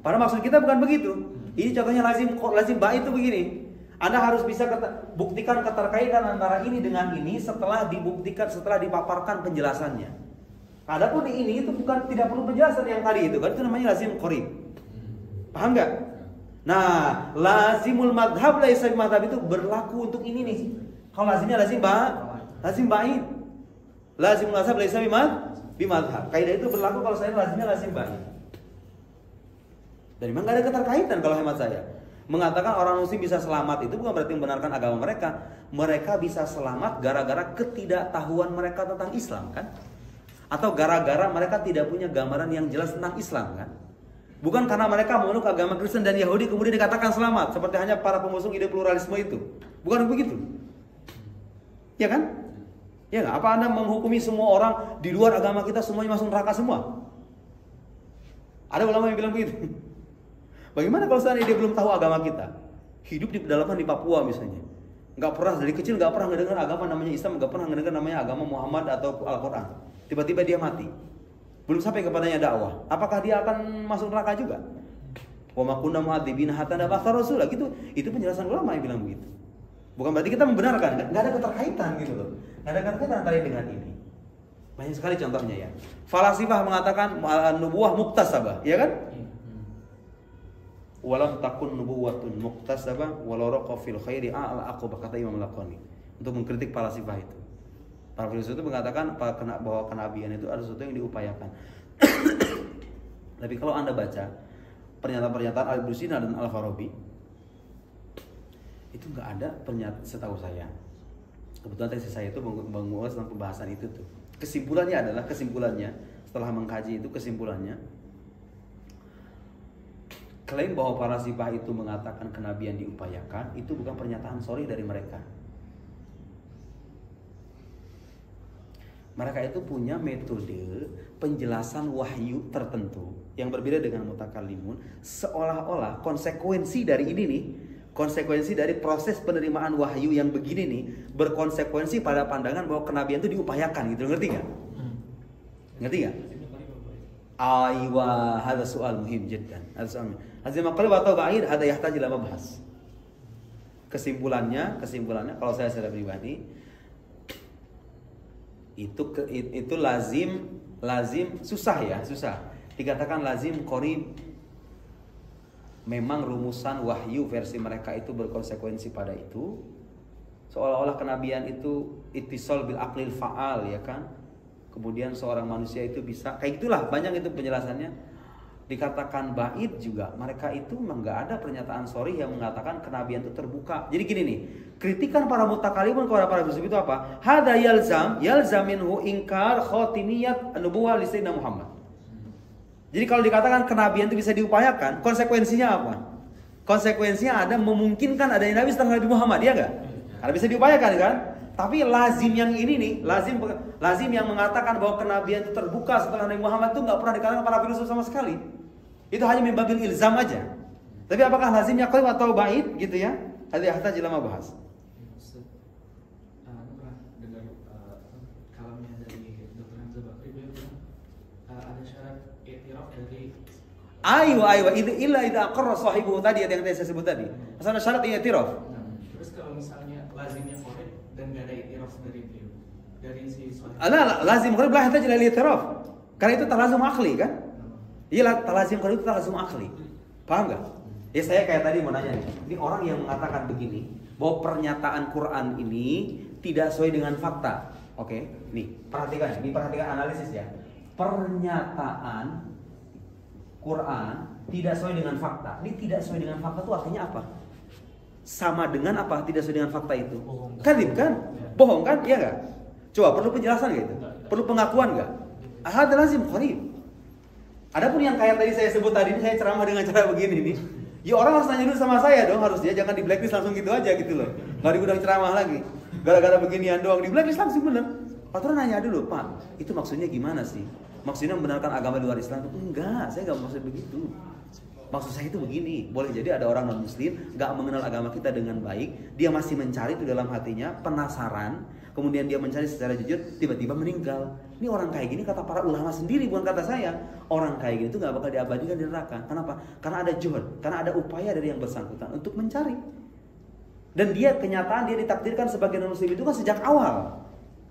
Padahal maksud kita bukan begitu. Ini contohnya lazim ba itu begini. Anda harus bisa buktikan keterkaitan antara ini dengan ini setelah dipaparkan penjelasannya. Adapun ini itu bukan, tidak perlu penjelasan yang tadi itu kan, itu namanya lazim qarib. Paham nggak? Nah, lazimul madhab laisa madhab itu berlaku untuk ini nih. Kalau lazimnya lazim ba'id. Lazimul madhab laisa bimadhab. Kaidah itu berlaku kalau saya lazimnya lazim ba'id. Dan memang nggak ada keterkaitan kalau hemat saya. Mengatakan orang muslim bisa selamat itu bukan berarti membenarkan agama mereka. Mereka bisa selamat gara-gara ketidaktahuan mereka tentang Islam kan? Atau gara-gara mereka tidak punya gambaran yang jelas tentang Islam kan? Bukan karena mereka memeluk agama Kristen dan Yahudi kemudian dikatakan selamat seperti hanya para pengusung ide pluralisme itu. Bukan begitu. Ya kan? Ya nggak? Apa Anda menghukumi semua orang di luar agama kita semuanya masuk neraka semua? Ada ulama yang bilang begitu. Bagaimana kalau seandainya dia belum tahu agama kita? Hidup di pedalaman di Papua misalnya. Nggak pernah, dari kecil nggak pernah mendengar agama namanya Islam, nggak pernah mendengar namanya agama Muhammad atau Al-Quran. Tiba-tiba dia mati. Belum sampai kepadanya dakwah. Apakah dia akan masuk neraka juga? Wa ma kunna mu'adzibina hatta nab'atsa rasula gitu. Itu penjelasan ulama yang bilang begitu. Bukan berarti kita membenarkan, nggak ada keterkaitan gitu loh. Nggak ada keterkaitan antara dengan ini. Banyak sekali contohnya ya. Falasifah mengatakan nubuwah muktasabah, ya kan? Walam takun nubuwatun muktasabah walau raqa fil khairi al-aqaba, kata Imam Al-Laqani untuk mengkritik falasifah itu. Para filsuf itu mengatakan bahwa kenabian itu ada sesuatu yang diupayakan. Tapi kalau Anda baca pernyataan Ibnu Sina dan Al-Farabi, itu nggak ada pernyataan setahu saya. Kebetulan tesis saya itu mengulas tentang pembahasan itu tuh. Kesimpulannya setelah mengkaji itu kesimpulannya, klaim bahwa para sifah itu mengatakan kenabian diupayakan itu bukan pernyataan sorry dari mereka. Mereka itu punya metode penjelasan wahyu tertentu yang berbeda dengan mutakallimun, seolah-olah konsekuensi dari ini nih, konsekuensi dari proses penerimaan wahyu yang begini nih berkonsekuensi pada pandangan bahwa kenabian itu diupayakan gitu, ngerti nggak? Ngerti nggak? Aywa, ada soal muhim jiddan. Lazim qarib atau ba'id, ada yahtaj ila mabhas. Kesimpulannya kalau saya secara pribadi itu lazim susah. Dikatakan lazim qarib, memang rumusan wahyu versi mereka itu berkonsekuensi pada itu. Seolah-olah kenabian itu ittisal bil aqlil fa'al, ya kan? Kemudian seorang manusia itu bisa kayak gitulah, banyak itu penjelasannya. Dikatakan ba'id juga, mereka itu memang nggak ada pernyataan sorry yang mengatakan kenabian itu terbuka. Jadi gini nih, kritikan para mutakalimun kepada para filsuf itu apa? Hada yalzam minhu ingkar khotimiyat nubuwah li sayyidina Muhammad. Jadi kalau dikatakan kenabian itu bisa diupayakan, konsekuensinya apa? Konsekuensinya ada memungkinkan adanya nabi setelah Nabi Muhammad, ya nggak? Karena bisa diupayakan kan? Tapi lazim yang ini nih, lazim yang mengatakan bahwa kenabian itu terbuka setelah Nabi Muhammad itu nggak pernah dikatakan para filsuf sama sekali. Itu hanya membabil ilzam aja. Tapi apakah lazimnya qarib atau ba'id gitu ya? Hadi yahtaj ila mabahas. Pernah dengar kalamnya dari Dr. Hamzah Bakri, beliau bilang ada syarat i'tiraf dari Aywa itu illa idza aqarra sahibu tadi yang saya sebut tadi. Asal syarat i'tiraf. Terus kalau misalnya lazimnya qarib dan enggak ada i'tiraf dari beliau, dari si sahib. Lazim qarib la yahtaj ila i'tiraf. Karena itu talazum akli kan? Iya, talazim qarib itu talazum akli. Paham enggak? Ya saya kayak tadi mau nanya nih. Ini orang yang mengatakan begini, bahwa pernyataan Quran ini tidak sesuai dengan fakta. Oke, nih perhatikan, ini perhatikan analisis ya. Pernyataan Quran tidak sesuai dengan fakta. Ini tidak sesuai dengan fakta itu artinya apa? Sama dengan apa? Tidak sesuai dengan fakta itu. Kadhib kan? Bohong kan? Iya nggak? Coba perlu penjelasan gitu. Perlu pengakuan nggak? Ahad lazim qarib. Adapun yang kayak tadi saya sebut tadi ini, saya ceramah dengan cara begini nih. Ya orang harus nanya dulu sama saya dong harusnya, jangan di blacklist langsung gitu aja gitu loh. Nggak diundang ceramah lagi. Gara-gara beginian doang di blacklist langsung bener. Patron nanya dulu, Pak, itu maksudnya gimana sih? Maksudnya membenarkan agama di luar Islam? Enggak, saya nggak maksud begitu. Maksud saya itu begini, boleh jadi ada orang non muslim nggak mengenal agama kita dengan baik, dia masih mencari itu dalam hatinya, penasaran, kemudian dia mencari secara jujur, tiba-tiba meninggal. Ini orang kayak gini kata para ulama sendiri, bukan kata saya. Orang kayak gini itu nggak bakal diabadikan di neraka. Kenapa? Karena ada juhud, karena ada upaya dari yang bersangkutan untuk mencari. Dan dia kenyataan dia ditakdirkan sebagai non muslim itu kan sejak awal.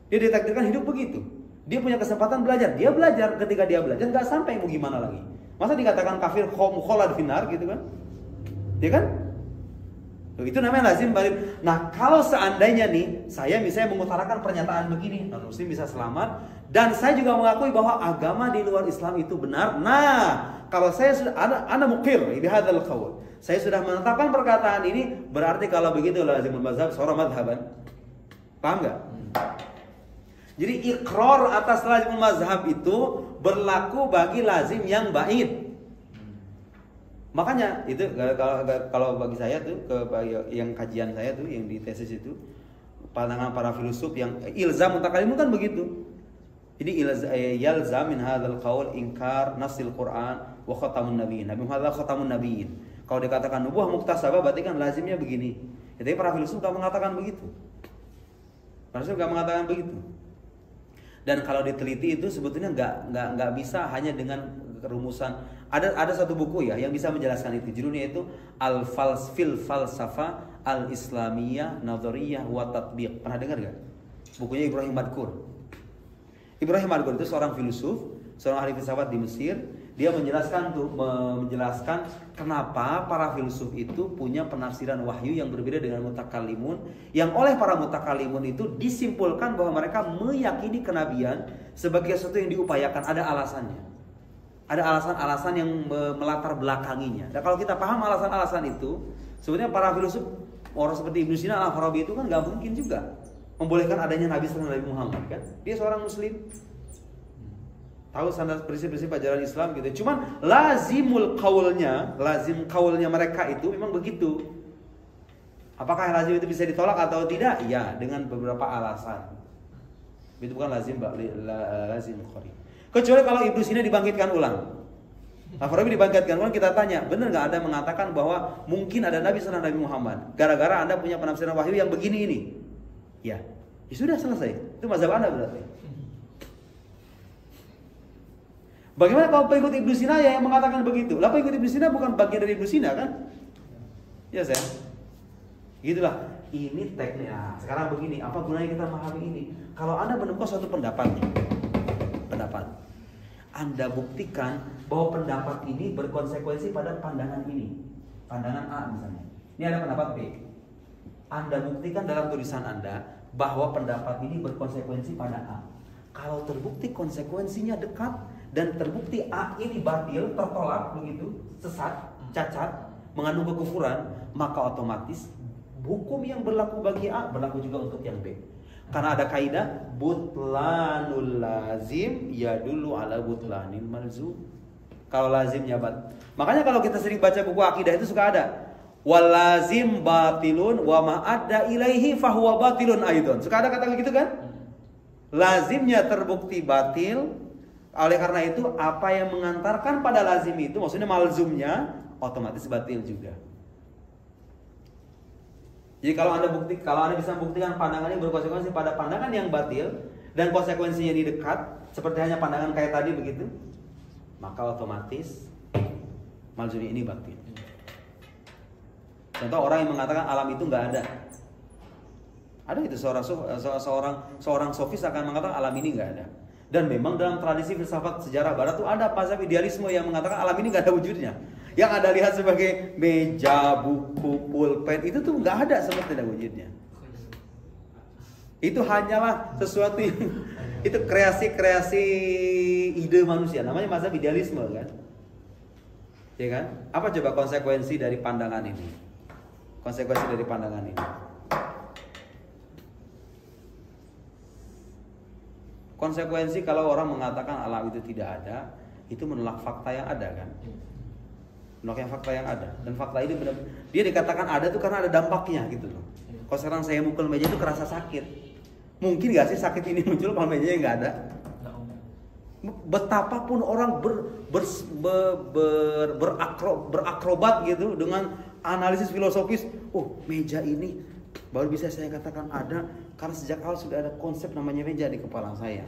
Dia ditakdirkan hidup begitu. Dia punya kesempatan belajar, dia belajar. Ketika dia belajar nggak sampai mau gimana lagi. Masa dikatakan kafir kholad finar gitu kan? Ya kan? Itu namanya lazim balik. Nah, kalau seandainya nih saya misalnya mengutarakan pernyataan begini, non muslim bisa selamat, dan saya juga mengakui bahwa agama di luar Islam itu benar. Nah, kalau saya sudah ana muqir bi hadzal qaul. Saya sudah menetapkan perkataan ini, berarti kalau begitu lazimul mazhab sora madhaban. Paham enggak? Jadi ikrar atas lazimul mazhab itu berlaku bagi lazim yang ba'id. Makanya itu kalau bagi saya tuh yang kajian saya tuh yang di tesis itu pandangan para filsuf yang ilzam mutakallimun kan begitu. Jadi yalzam min hadzal qaul inkar nasil Quran wa khatamun nabiyyin. Nabi Muhammad khatamun nabiyyin. Kalau dikatakan nubuwah muktasabah berarti kan lazimnya begini. Jadi para filsuf enggak mengatakan begitu. Para filsuf enggak mengatakan begitu. Dan kalau diteliti itu sebetulnya nggak bisa hanya dengan rumusan. Ada satu buku ya yang bisa menjelaskan itu. Judulnya itu Falsafa Al-Islamiyah Nadhariyah wa Tatbiq. Pernah dengar nggak? Bukunya Ibrahim Madkur. Ibrahim Madkur itu seorang filsuf, seorang ahli filsafat di Mesir. Dia menjelaskan kenapa para filsuf itu punya penafsiran wahyu yang berbeda dengan mutakallimun, yang oleh para mutakallimun itu disimpulkan bahwa mereka meyakini kenabian sebagai sesuatu yang diupayakan, ada alasannya. Ada alasan-alasan yang melatar belakanginya. Dan kalau kita paham alasan-alasan itu, sebenarnya para filsuf orang seperti Ibnu Sina, Al-Farabi itu kan nggak mungkin juga membolehkan adanya Nabi Sallallahu Alaihi Muhammad kan? Dia seorang Muslim. Tahu standar prinsip-prinsip ajaran Islam gitu. Cuman lazim kaulnya mereka itu memang begitu. Apakah lazim itu bisa ditolak atau tidak? Ya, dengan beberapa alasan. Itu bukan lazim qarib. Kecuali kalau Ibnu Sina dibangkitkan ulang. Al-Farabi dibangkitkan ulang, kita tanya, benar nggak Anda mengatakan bahwa mungkin ada Nabi setelah Nabi Muhammad? Gara-gara Anda punya penafsiran wahyu yang begini ini. Ya sudah selesai. Itu mazhab Anda berarti. Bagaimana kalau pengikut Ibnu Sina yang mengatakan begitu? Lah pengikut Ibnu Sina bukan bagian dari Ibnu Sina kan? Ya saya. Gitulah. Ini teknik. Nah, sekarang begini, apa gunanya kita memahami ini? Kalau Anda menemukan suatu pendapat, Anda buktikan bahwa pendapat ini berkonsekuensi pada pandangan ini. Pandangan A misalnya. Ini ada pendapat B. Anda buktikan dalam tulisan Anda bahwa pendapat ini berkonsekuensi pada A. Kalau terbukti konsekuensinya dekat dan terbukti A ini batil, tertolak begitu, sesat, cacat, mengandung kekufuran, maka otomatis hukum yang berlaku bagi A berlaku juga untuk yang B. Karena ada kaidah butlanul lazim yadullu ala butlanil malzum. Kalau lazimnya makanya kalau kita sering baca buku akidah itu suka ada wal lazim batilun wa ma adda ilaihi fahuwa batilun aidon. Suka ada kata begitu kan? Lazimnya terbukti batil, oleh karena itu apa yang mengantarkan pada lazim itu, maksudnya malzumnya, otomatis batil juga. Jadi kalau Anda bisa membuktikan pandangannya berkonsekuensi pada pandangan yang batil dan konsekuensinya di dekat, seperti hanya pandangan kayak tadi begitu, maka otomatis malzumnya ini batil. Contoh orang yang mengatakan alam itu nggak ada. Ada itu seorang sofis akan mengatakan alam ini nggak ada. Dan memang dalam tradisi filsafat sejarah barat tuh ada mazhab idealisme yang mengatakan alam ini nggak ada wujudnya. Yang Anda lihat sebagai meja, buku, pulpen itu tuh nggak ada, seperti ada wujudnya. Itu hanyalah sesuatu yang itu kreasi-kreasi ide manusia. Namanya mazhab idealisme kan? Ya kan? Apa coba konsekuensi dari pandangan ini? Konsekuensi dari pandangan ini. Konsekuensi kalau orang mengatakan alam itu tidak ada, itu menolak fakta yang ada kan? Menolak yang fakta yang ada. Dan fakta ini benar, dia dikatakan ada tuh karena ada dampaknya gitu loh. Kalau sekarang saya mukul meja itu kerasa sakit. Mungkin gak sih sakit ini muncul kalau mejanya nggak ada? Betapapun orang berakrobat gitu dengan analisis filosofis, oh meja ini baru bisa saya katakan ada karena sejak awal sudah ada konsep namanya meja di kepala saya.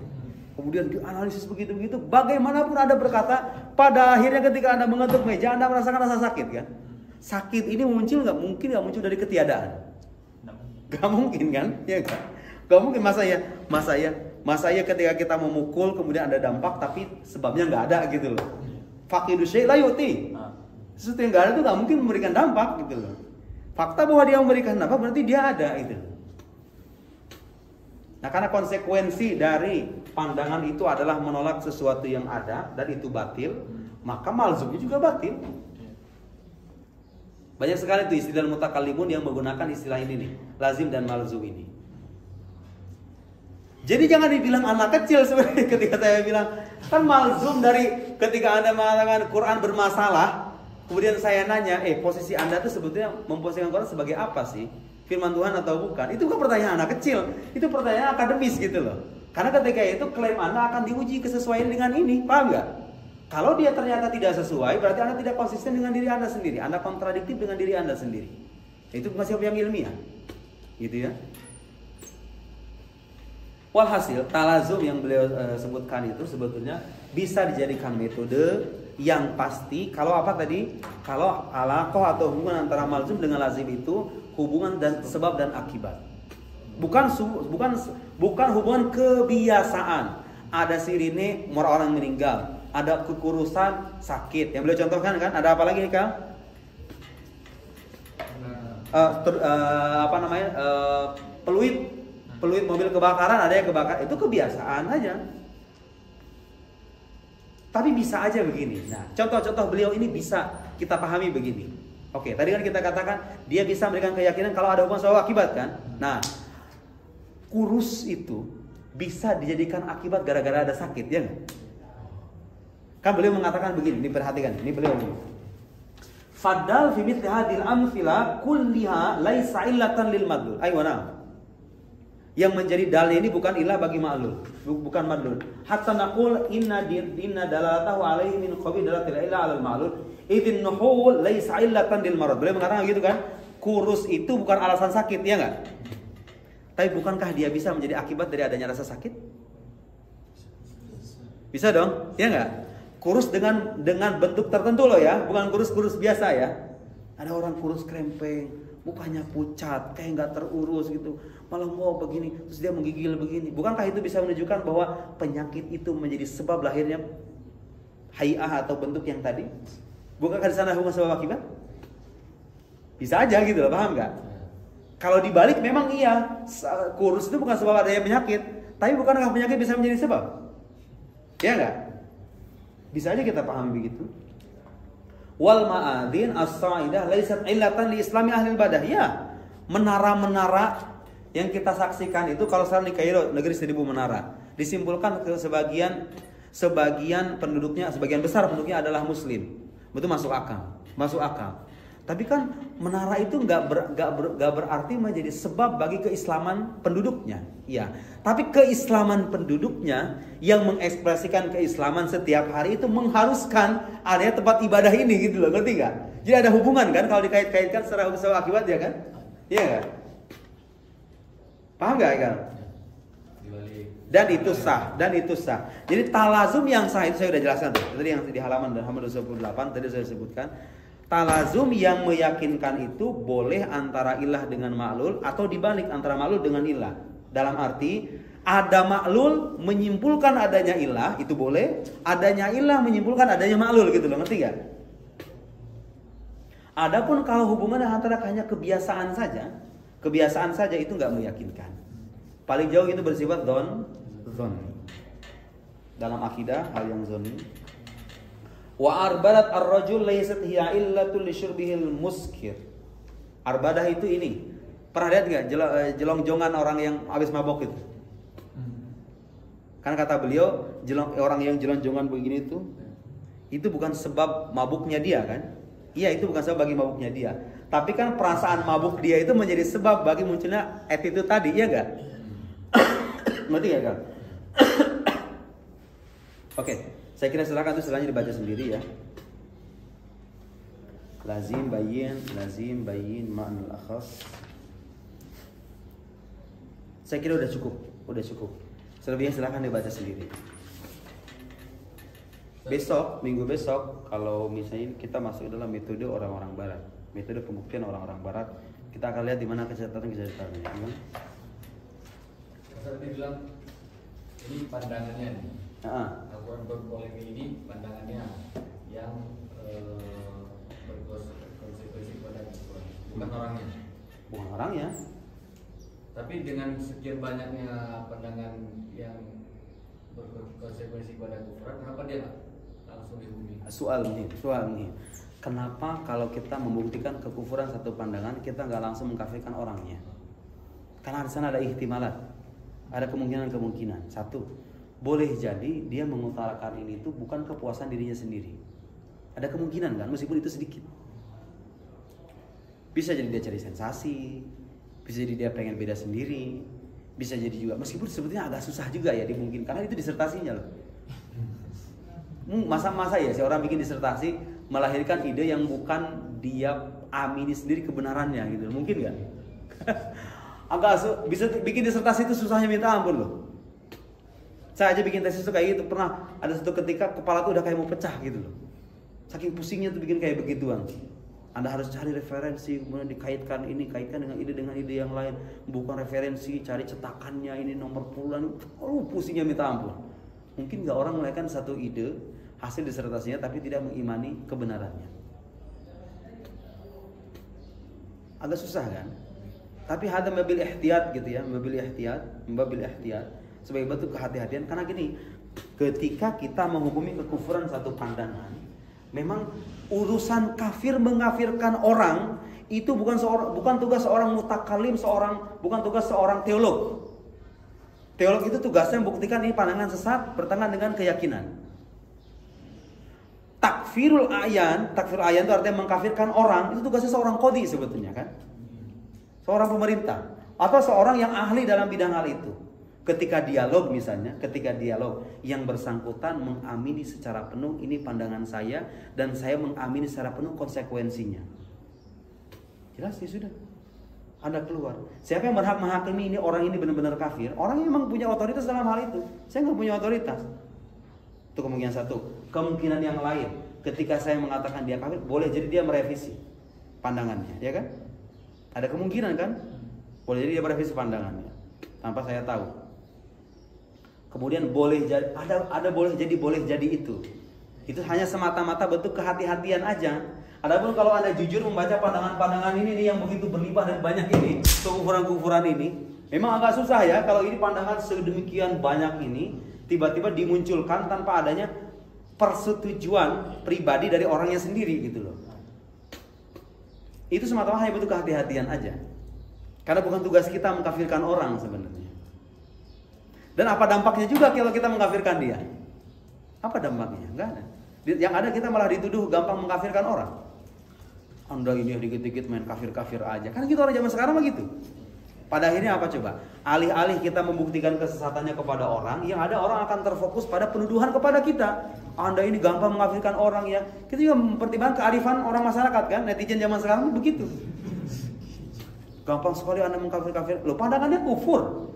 Kemudian dianalisis begitu-begitu, bagaimanapun Anda berkata, pada akhirnya ketika Anda mengetuk meja, Anda merasakan rasa sakit kan? Sakit ini muncul nggak? Mungkin nggak muncul dari ketiadaan. Gak mungkin kan? Ya kan? Gak mungkin masa ya ketika kita memukul kemudian ada dampak tapi sebabnya nggak ada gitu loh. Faqidu syai' la yu'ti. Sesuatu yang nggak ada itu nggak mungkin memberikan dampak gitu loh. Fakta bahwa dia memberikan dampak berarti dia ada itu. Nah, karena konsekuensi dari pandangan itu adalah menolak sesuatu yang ada dan itu batil, maka malzumnya juga batil. Banyak sekali tuh istilah mutakallimun yang menggunakan istilah ini nih, lazim dan malzum ini. Jadi jangan dibilang anak kecil sebenarnya ketika saya bilang kan malzum dari ketika Anda mengatakan Quran bermasalah, kemudian saya nanya, posisi Anda tuh sebetulnya memposisikan Quran sebagai apa sih? Firman Tuhan atau bukan? Itu bukan pertanyaan anak kecil, itu pertanyaan akademis gitu loh. Karena ketika itu klaim Anda akan diuji kesesuaian dengan ini, paham nggak? Kalau dia ternyata tidak sesuai, berarti Anda tidak konsisten dengan diri Anda sendiri, Anda kontradiktif dengan diri Anda sendiri. Itu masih yang ilmiah, gitu ya. Walhasil, talazum yang beliau sebutkan itu sebetulnya bisa dijadikan metode yang pasti. Kalau apa tadi? Kalau alaqah atau hubungan antara malzum dengan lazim itu hubungan dan sebab dan akibat. Bukan hubungan kebiasaan. Ada sirine orang meninggal, ada kekurusan, sakit. Yang beliau contohkan kan? Ada apa lagi nih Kang? Peluit mobil kebakaran, ada yang kebakaran, itu kebiasaan aja. Tapi bisa aja begini. Nah, contoh-contoh beliau ini bisa kita pahami begini. Oke, tadi kan kita katakan dia bisa memberikan keyakinan kalau ada hubungan sebab akibat kan. Nah, kurus itu bisa dijadikan akibat gara-gara ada sakit, ya nggak? Kan beliau mengatakan begini, ini perhatikan, ini beliau ini. Fadal fi mithli hadhil amthila kulliha laisa illatan lil madlul. Aywana. Yang menjadi dalil ini bukan ilah bagi ma'lul, bukan madlul. Hatta naqul inna dalalatahu alaihi min qabil dalatil ilah 'alal ma'lul. Idzin nuhul laisa illatan lil marad. Beliau mengatakan gitu kan? Kurus itu bukan alasan sakit, ya enggak? Tapi bukankah dia bisa menjadi akibat dari adanya rasa sakit? Bisa dong, ya enggak? Kurus dengan bentuk tertentu loh ya, bukan kurus-kurus biasa ya. Ada orang kurus krempeng, mukanya pucat, kayak nggak terurus gitu, malah mau begini, terus dia menggigil begini. Bukankah itu bisa menunjukkan bahwa penyakit itu menjadi sebab lahirnya hay'ah atau bentuk yang tadi? Bukankah di sana hubungan sebab akibat? Bisa aja gitu loh, paham nggak? Kalau dibalik memang iya, kurus itu bukan sebab adanya penyakit, tapi bukankah penyakit bisa menjadi sebab? Ya nggak? Bisa aja kita paham begitu. Wal ma'adin as-sa'idah laisat illatan li islami ahli badah. Ya, menara-menara yang kita saksikan itu kalau sekarang di Kairo, negeri 1000 menara, disimpulkan ke sebagian penduduknya, sebagian besar penduduknya adalah muslim. Itu masuk akal. Tapi kan menara itu nggak berarti menjadi sebab bagi keislaman penduduknya. Ya, tapi keislaman penduduknya yang mengekspresikan keislaman setiap hari itu mengharuskan adanya tempat ibadah ini gitu loh, ngerti nggak? Jadi ada hubungan kan kalau dikait-kaitkan secara sebab akibat ya kan? Iya nggak? Paham nggak kan? Dan itu sah. Jadi talazum yang sah itu saya sudah jelaskan tuh. Tadi yang di halaman 28 tadi saya sebutkan. Talazum yang meyakinkan itu boleh antara ilah dengan ma'lul atau dibalik antara ma'lul dengan ilah. Dalam arti ada ma'lul menyimpulkan adanya ilah itu boleh, adanya ilah menyimpulkan adanya ma'lul gitu loh, ngerti gak? Adapun kalau hubungannya antara hanya kebiasaan saja itu nggak meyakinkan. Paling jauh itu bersifat zonni. Dalam akidah hal yang zonni. Wa arbadat ar-rajul laysat hiya illatul lisyurbihil muskir. Arbadah itu ini. Pernah lihat nggak jelongjongan orang yang habis mabok itu? Kan kata beliau, orang yang jelongjongan begini itu bukan sebab mabuknya dia kan? Iya, itu bukan sebab bagi mabuknya dia. Tapi kan perasaan mabuk dia itu menjadi sebab bagi munculnya attitude tadi, iya nggak? Ngerti nggak kan? Oke, saya kira silakan itu istilahnya dibaca sendiri ya. Lazim bayin ma'nul akhas. Saya kira udah cukup. Selebihnya silakan dibaca sendiri. Minggu besok, kalau misalnya kita masuk dalam metode orang-orang barat, metode pembuktian orang-orang barat, kita akan lihat di mana kecatatannya. Gimana? Saya tadi bilang ini pandangannya nih. Al-Quran berpolemik ini pandangannya yang berkonsekuensi pada Al-Quran, bukan orangnya. Bukan orangnya. Tapi dengan sekian banyaknya pandangan yang berkonsekuensi pada Al-Quran, kenapa dia langsung dihukumi? Soal nih. Kenapa kalau kita membuktikan kekufuran satu pandangan, kita nggak langsung mengkafirkan orangnya? Karena di sana ada ihtimalat, ada kemungkinan. Satu, boleh jadi dia mengutarakan ini itu bukan kepuasan dirinya sendiri. Ada kemungkinan kan, meskipun itu sedikit. Bisa jadi dia cari sensasi, bisa jadi dia pengen beda sendiri, bisa jadi juga meskipun sebetulnya agak susah juga ya dimungkinkan karena itu disertasinya loh. Masa ya si orang bikin disertasi melahirkan ide yang bukan dia amini sendiri kebenarannya gitu, mungkin nggak? Bisa bikin disertasi itu susahnya minta ampun loh. Saya aja bikin tesis tuh kayak gitu, pernah ada satu ketika kepala tuh udah kayak mau pecah gitu loh. Saking pusingnya tuh bikin kayak begituan. Anda harus cari referensi, kemudian kaitkan dengan ide yang lain, bukan referensi, cari cetakannya ini nomor puluhan, pusingnya minta ampun. Mungkin nggak orang melahirkan satu ide hasil disertasinya tapi tidak mengimani kebenarannya. Agak susah kan? Tapi ada mobil ihtiyat gitu ya, mobil ihtiyat sebagai bentuk kehati-hatian. Karena gini, ketika kita menghukumi kekufuran satu pandangan, memang urusan kafir mengkafirkan orang itu bukan tugas seorang mutakalim, bukan tugas seorang teolog. Teolog itu tugasnya membuktikan ini pandangan sesat bertentangan dengan keyakinan. Takfirul ayan itu artinya mengkafirkan orang, itu tugasnya seorang qadhi sebetulnya kan? Seorang pemerintah atau seorang yang ahli dalam bidang hal itu. Ketika dialog yang bersangkutan mengamini secara penuh ini pandangan saya dan saya mengamini secara penuh konsekuensinya. Jelas ya sudah. Anda keluar. Siapa yang berhak menghakimi ini orang ini benar-benar kafir? Orang yang memang punya otoritas dalam hal itu. Saya nggak punya otoritas. Itu kemungkinan satu. Kemungkinan yang lain, ketika saya mengatakan dia kafir, boleh jadi dia merevisi pandangannya, ya kan? Ada kemungkinan kan? Boleh jadi dia merevisi pandangannya tanpa saya tahu. Kemudian boleh jadi boleh jadi itu hanya semata-mata bentuk kehati-hatian aja. Adapun kalau Anda jujur membaca pandangan-pandangan ini yang begitu berlimpah dan banyak ini, kekufuran-kekufuran ini, memang agak susah ya kalau ini pandangan sedemikian banyak ini tiba-tiba dimunculkan tanpa adanya persetujuan pribadi dari orangnya sendiri gitu loh. Itu semata-mata hanya bentuk kehati-hatian aja. Karena bukan tugas kita mengkafirkan orang sebenarnya. Dan apa dampaknya juga kalau kita mengkafirkan dia? Apa dampaknya? Enggak ada. Yang ada kita malah dituduh gampang mengkafirkan orang. Anda ini dikit-dikit main kafir-kafir aja. Kan gitu orang zaman sekarang begitu. Pada akhirnya apa coba? Alih-alih kita membuktikan kesesatannya kepada orang, yang ada orang akan terfokus pada penuduhan kepada kita. Anda ini gampang mengkafirkan orang ya. Kita juga mempertimbangkan kearifan orang masyarakat kan. Netizen zaman sekarang begitu. Gampang sekali Anda mengkafir-kafir. Loh, pandangannya kufur.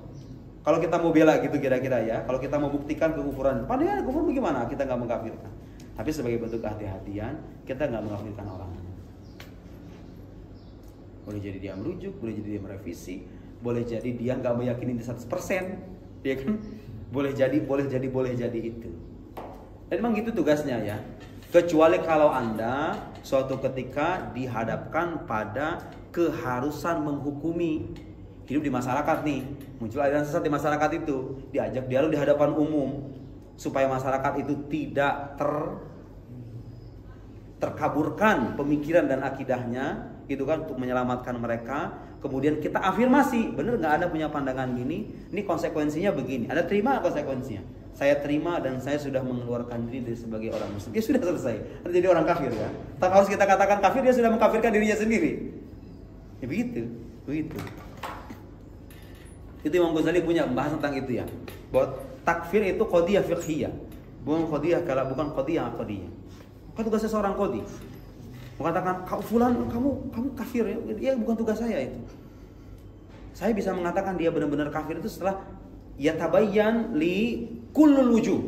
Kalau kita mau bela gitu kira-kira ya, kalau kita mau buktikan kekufuran, padahal kufur bagaimana? Kita nggak mengkafirkan. Tapi sebagai bentuk kehati-hatian, kita nggak mengkafirkan orang. Boleh jadi dia merujuk, boleh jadi dia merevisi, boleh jadi dia nggak meyakini 100%, ya kan? Boleh jadi itu. Dan memang gitu tugasnya ya. Kecuali kalau Anda suatu ketika dihadapkan pada keharusan menghukumi hidup di masyarakat nih, muncul aliran sesat di masyarakat itu, diajak dialog di hadapan umum supaya masyarakat itu tidak terkaburkan pemikiran dan akidahnya, gitu kan, untuk menyelamatkan mereka. Kemudian kita afirmasi, bener nggak Anda punya pandangan gini, ini konsekuensinya begini, Anda terima konsekuensinya. Saya terima dan saya sudah mengeluarkan diri sebagai orang muslim. Dia sudah selesai, Anda jadi orang kafir kan. Tak harus kita katakan kafir, dia sudah mengkafirkan dirinya sendiri. Ya begitu. Itu Imam Ghazali punya bahas tentang itu ya. Bahwa takfir itu qadiyah fiqhiyah, bukan qadiyah aqdiyah. Kan tugasnya seorang qadhi mengatakan, kau fulan, kamu kafir ya. Dia bukan tugas saya itu. Saya bisa mengatakan dia benar-benar kafir itu setelah yatabayyan li kullul wujuh.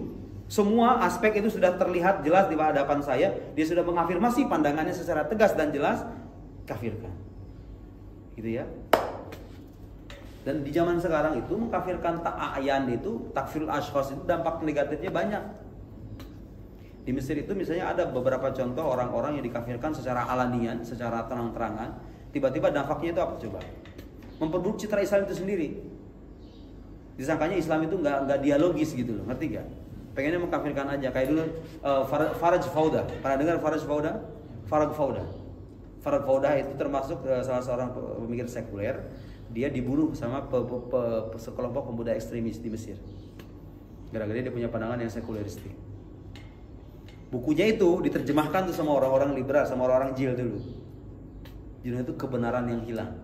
Semua aspek itu sudah terlihat jelas di hadapan saya. Dia sudah mengafirmasi pandangannya secara tegas dan jelas, kafirkan. Gitu ya. Dan di zaman sekarang itu mengkafirkan ta'ayan itu, takfirul ashkhas itu dampak negatifnya banyak. Di Mesir itu misalnya ada beberapa contoh orang-orang yang dikafirkan secara alanian, secara terang-terangan. Tiba-tiba dampaknya itu apa coba? Memperburuk citra Islam itu sendiri. Disangkanya Islam itu nggak dialogis gitu loh, ngerti gak? Pengennya mengkafirkan aja. Kayak dulu Faraj Fauda. Pernah dengar Faraj Fauda? Faraj Fauda itu termasuk salah seorang pemikir sekuler. Dia dibunuh sama sekelompok pemuda ekstremis di Mesir. Gara-gara dia punya pandangan yang sekuleristik. Bukunya itu diterjemahkan tuh sama orang-orang liberal, sama orang-orang jil dulu. Judulnya itu Kebenaran yang Hilang.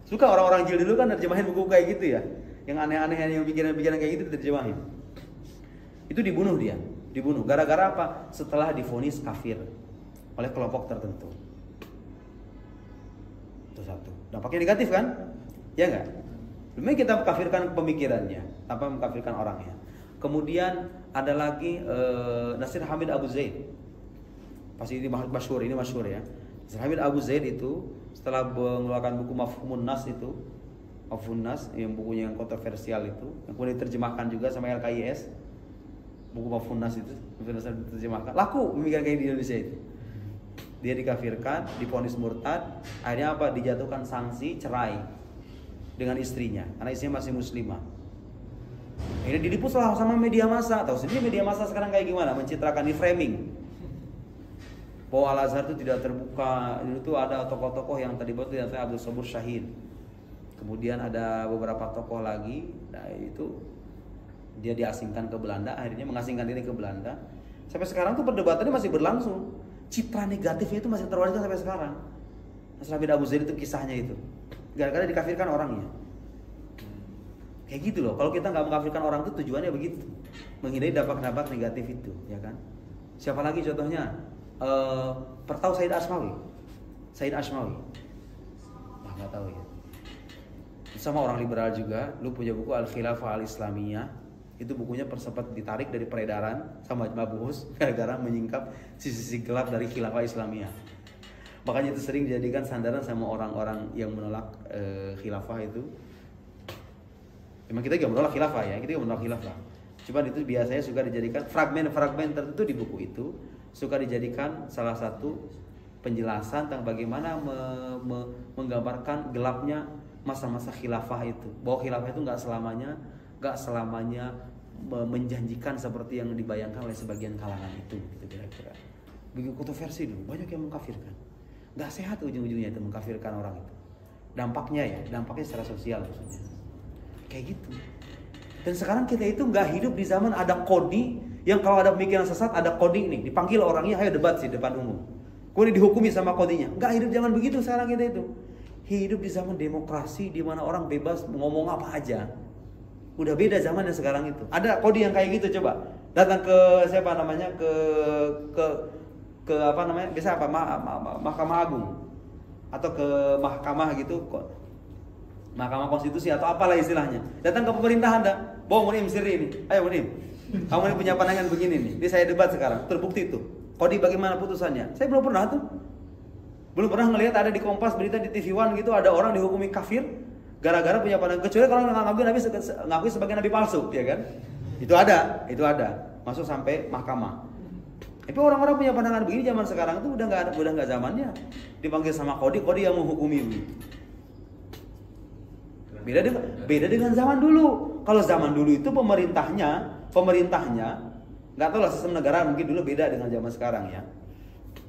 Suka orang-orang jil dulu kan terjemahin buku kayak gitu ya. Yang aneh-aneh, yang pikiran-pikiran kayak gitu diterjemahin. Itu dibunuh dia. Dibunuh. Gara-gara apa? Setelah divonis kafir oleh kelompok tertentu. Itu satu. Dampaknya negatif kan? Ya enggak? Lebih kita mengkafirkan pemikirannya tanpa mengkafirkan orangnya. Kemudian ada lagi Nasir Hamid Abu Zaid. Pasti ini masyhur ya. Nasir Hamid Abu Zaid itu setelah mengeluarkan buku Mafhumun Nas itu, Mafhumun Nas yang bukunya yang kontroversial itu, yang kemudian diterjemahkan juga sama LKIS. Buku Mafhumun Nas itu diterjemahkan. Laku pemikiran kayak di Indonesia itu. Dia dikafirkan, divonis murtad, akhirnya apa? Dijatuhkan sanksi cerai dengan istrinya, karena istrinya masih muslimah. Akhirnya diliput sama media massa. Tahu sendiri media massa sekarang kayak gimana? Mencitrakan, di framing bahwa Al-Azhar itu tidak terbuka. Itu ada tokoh-tokoh yang terlibat itu, yang Abdul Sabur Syahid. Kemudian ada beberapa tokoh lagi. Nah itu dia diasingkan ke Belanda. Akhirnya mengasingkan diri ke Belanda. Sampai sekarang tuh perdebatannya masih berlangsung. Citra negatifnya itu masih terwariskan sampai sekarang. Nasir Hamid Abu Zaid itu kisahnya itu. Gara-gara dikafirkan orangnya. Kayak gitu loh. Kalau kita nggak mengkafirkan orang itu tujuannya begitu, menghindari dampak-dampak negatif itu, ya kan? Siapa lagi contohnya? Pertahu Said Ashmawi. Nggak tahu ya. Sama orang liberal juga. Lu punya buku Al Khilafah Al Islamiyah. Itu bukunya sempat ditarik dari peredaran sama Mabus gara-gara menyingkap sisi-sisi gelap dari Khilafah Islamiyah. Makanya itu sering dijadikan sandaran sama orang-orang yang menolak khilafah itu. Memang kita juga menolak khilafah ya, kita juga menolak khilafah. Cuma itu biasanya suka dijadikan fragmen-fragmen tertentu di buku itu suka dijadikan salah satu penjelasan tentang bagaimana menggambarkan gelapnya masa-masa khilafah itu. Bahwa khilafah itu nggak selamanya menjanjikan seperti yang dibayangkan oleh sebagian kalangan itu, gitu kira-kira. Begitu kontroversi dulu, banyak yang mengkafirkan. Nggak sehat ujung-ujungnya itu mengkafirkan orang itu. Dampaknya secara sosial maksudnya. Kayak gitu. Dan sekarang kita itu nggak hidup di zaman ada kodi yang kalau ada pemikiran sesat ada kodi nih, dipanggil orangnya, ayo debat sih depan umum. Kemudian dihukumi sama kodinya. Nggak hidup zaman begitu sekarang kita itu. Hidup di zaman demokrasi di mana orang bebas ngomong apa aja. Udah beda zamannya sekarang itu. Ada kodi yang kayak gitu, coba datang ke siapa namanya ke apa namanya biasa apa Mahkamah Agung atau ke mahkamah gitu, Mahkamah Konstitusi atau apalah istilahnya. Datang ke pemerintahan dah. Bawa Munim sendiri ini. Ayo Munim. Kamu ini punya pandangan begini nih. Ini saya debat sekarang. Terbukti itu. Kodi bagaimana putusannya? Saya belum pernah tuh. Belum pernah ngelihat ada di Kompas berita di TV One gitu ada orang dihukumi kafir gara-gara punya pandangan, kecuali kalau ngakui sebagai nabi palsu, ya kan? Itu ada. Masuk sampai mahkamah. Tapi orang-orang punya pandangan begini zaman sekarang tuh udah nggak zamannya. Dipanggil sama kodi yang menghukumi. Beda dengan zaman dulu. Kalau zaman dulu itu pemerintahnya nggak tahu lah sistem negara mungkin dulu beda dengan zaman sekarang ya.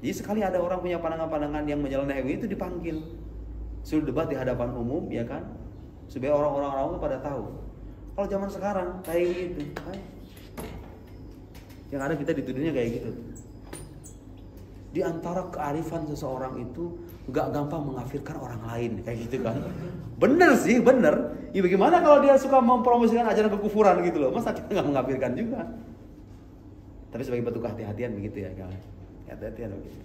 Jadi sekali ada orang punya pandangan-pandangan yang menyeleneh itu dipanggil, suruh debat di hadapan umum ya kan, supaya orang-orang awam pada tahu. Kalau zaman sekarang kayak gitu, yang ada kita dituduhnya kayak gitu. Di antara kearifan seseorang itu nggak gampang mengkafirkan orang lain kayak gitu kan. Bener sih, bener. Ya bagaimana kalau dia suka mempromosikan ajaran kekufuran gitu loh, masa kita nggak mengkafirkan juga. Tapi sebagai bentuk kehati-hatian begitu ya kawan. Hati-hatian begitu.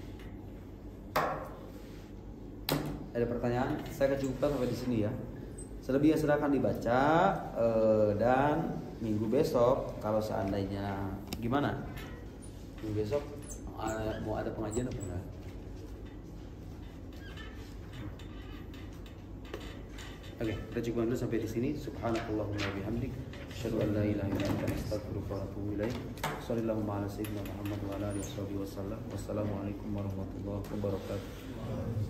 Ada pertanyaan? Saya kecukupkan sampai di sini ya. Selebihnya silakan dibaca dan minggu besok kalau seandainya gimana? Minggu besok mau ada pengajian apa enggak? Oke, kita cukupkan dulu sampai di sini. Subhanakallahumma wa bihamdik, asyhadu an la ilaha illa anta, astaghfiruka wa atubu ilaik. Shallallahu ala sayyidina Muhammad wa ala alihi wasallam. Wassalamualaikum warahmatullahi wabarakatuh.